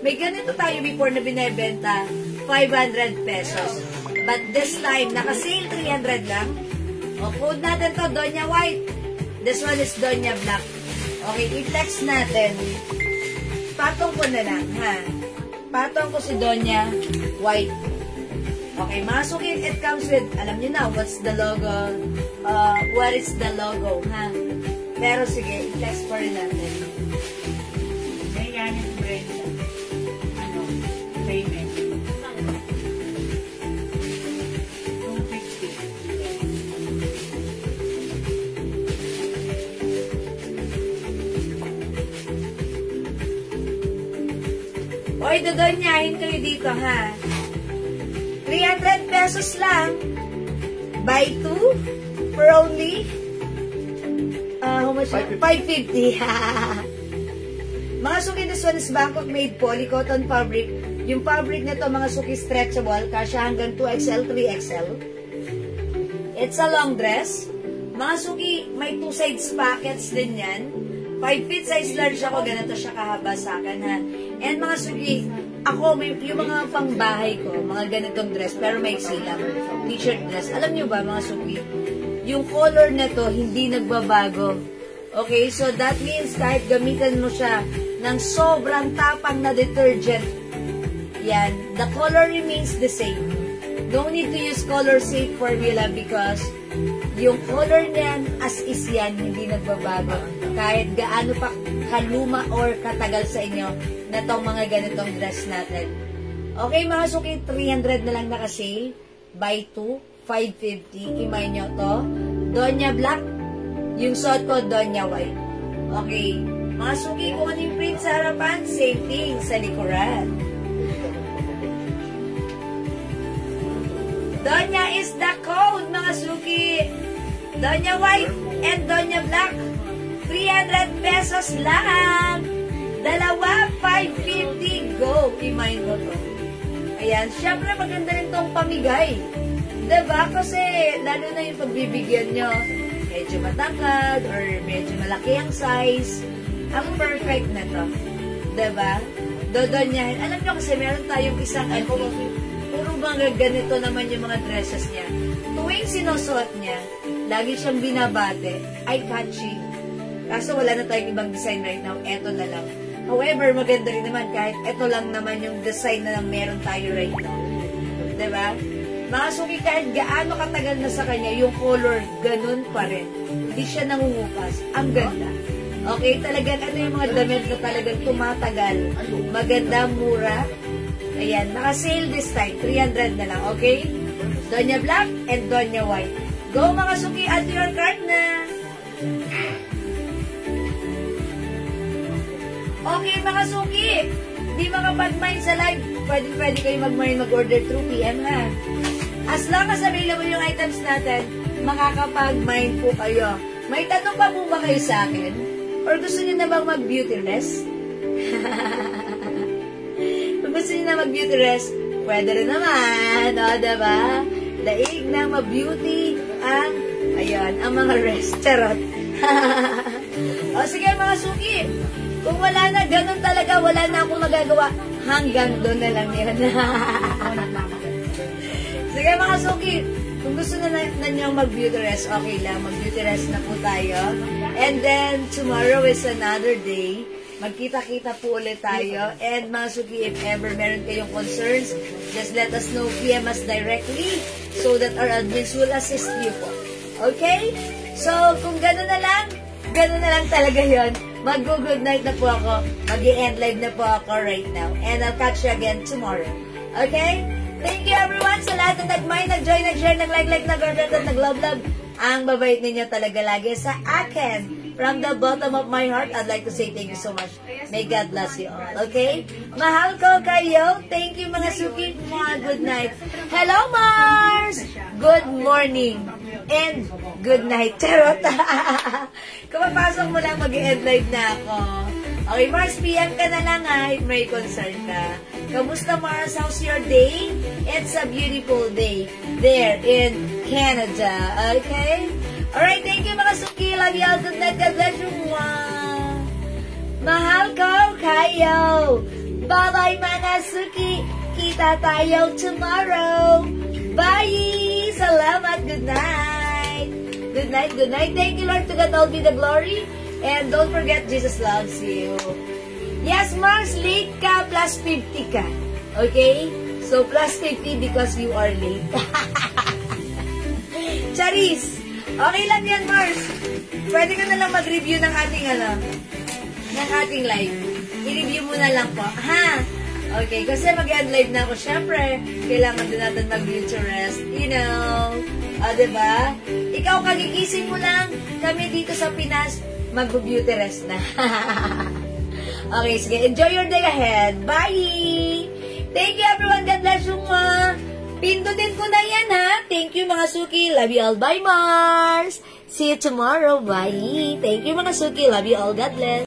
May ganito tayo before na binibenta, 500 pesos. But this time, naka-sale 300 lang. O, code natin to, donya white. This one is donya black. Okay, i-flex natin. Patong ko na lang, ha? Patong ko si donya white. Okay, masukin, it comes with, alam niyo na, what's the logo, what is the logo, ha? Pero sige, i-flex pa rin natin.
May yan yung brand. Payment. 250.
Oy, dodonyahin kayo dito, ha? 300 pesos lang. Buy 2 for only how much? 550. Mga suki, this one is Bangkok made poly cotton fabric. Yung fabric na to, mga suki, stretchable. Kasya hanggang 2XL, 3XL. It's a long dress. Mga suki, may 2 sides pockets din yan. 5 feet size large ako, ganito siya kahaba sa akin, ha. And mga suki, ako, yung mga pangbahay ko, mga ganitong dress, pero may lang, t-shirt dress. Alam nyo ba, mga suki, yung color na to, hindi nagbabago. Okay, so that means kahit gamitan mo siya ng sobrang tapang na detergent, yan, the color remains the same. Don't need to use color safe formula because yung color niyan, as is yan, hindi nagbabago. Kahit gaano pa kaluma or katagal sa inyo na tong mga ganitong dress natin. Okay, mga suki, 300 na lang naka-sale. Buy 2, 550. Imay nyo to. Donya black. Yung suot ko, Donya white. Okay. Mga suki, kung ano yung print sa harapan, same thing sa likuran. Donya is the code, mga suki. Donya white and Donya black. 300 pesos lang. Dalawa, 550. Go. Imay mo to. Ayan. Siyempre, maganda rin tong pamigay. Diba? Kasi, lalo na yung pagbibigyan nyo, medyo matangkad or medyo malaki ang size. Ang perfect na to. Diba? Dodonyahin. Alam nyo kasi, meron tayong isang puro mga ganito naman yung mga dresses niya. Tuwing sinusuot niya, lagi siyang binabate, ay catchy. Kaso wala na tayong ibang design right now. Eto na lang. However, maganda rin naman kahit eto lang naman yung design na meron tayo right now. Diba? Mga suki, kahit gaano katagal na sa kanya, yung color, ganun pa rin. Hindi siya nangungupas. Ang ganda. Okay, talagang ano yung mga damit na talagang tumatagal. Maganda, mura. Ayan, naka-sale this time. 300 na lang, okay? Donya black and Donya white. Go mga suki, add to your cart na. Okay, mga suki. Di makapag-mine sa live. Pwede kayo mag-order through PM, ha? As long as available yung items natin, makakapag-mine po kayo. May tanong pa po ba kayo sa akin? Or gusto niyo na bang mag-beauty rest? Kung gusto niyo na mag-beauty rest, pwede rin naman. O, diba? Daig na mag-beauty ang, ayun, ang mga restaurant. O, sige mga suki. Kung wala na, ganun talaga, wala na akong magagawa. Hanggang doon na lang yan. Sige mga suki, kung gusto na nyo mag-beauty rest, okay lang, mag-beauty rest na po tayo. And then, tomorrow is another day. Magkita-kita po ulit tayo. And mga suki, if ever meron kayong concerns, just let us know, PM us directly so that our admins will assist you po. Okay? So, kung gano'n na lang talaga yon. Mag-good night na po ako. Mag-i-end live na po ako right now. And I'll catch you again tomorrow. Okay? Thank you everyone sa lahat na nag-mind, nag-join, nag-share, nag-like, nag-comment, at nag-love. Ang babait ninyo talaga lagi sa akin. From the bottom of my heart, I'd like to say thank you so much. May God bless you all. Okay? Mahal ko kayo. Thank you mga suki. Good night. Hello, Mars! Good morning. And good night. Charot. Kapapasok mo lang, mag-end live na ako. Okay, Mars, PM ka na lang ha, if may concern ka. Kamusta, Mars? How's your day? It's a beautiful day there in Canada. Okay? Alright, thank you mga suki. Love you all. Good night. God bless you. Mahal ko kayo. Bye-bye mga suki. Kita tayo tomorrow. Bye! Salamat. Good night. Good night. Good night. Thank you, Lord. To God all be the glory. And don't forget, Jesus loves you. Yes, Mars, late ka, plus 50 ka. Okay? So, plus 50 because you are late. Charis! Okay lang yan, Mars. Pwede ka na lang mag-review ng ating live. I-review mo na lang po. Ha? Okay, kasi mag-end live na ako. Siyempre, kailangan din natin mag-beauty rest. You know? Diba? Ikaw, kagigising mo lang. Kami dito sa Pinas, mag-beauty rest na. Okay, sige. Enjoy your day ahead. Bye! Thank you, everyone. God bless you, ma. Pindutin ko na yan, ha? Thank you, mga suki. Love you all. Bye, Mars. See you tomorrow. Bye. Thank you, mga suki. Love you all. God bless.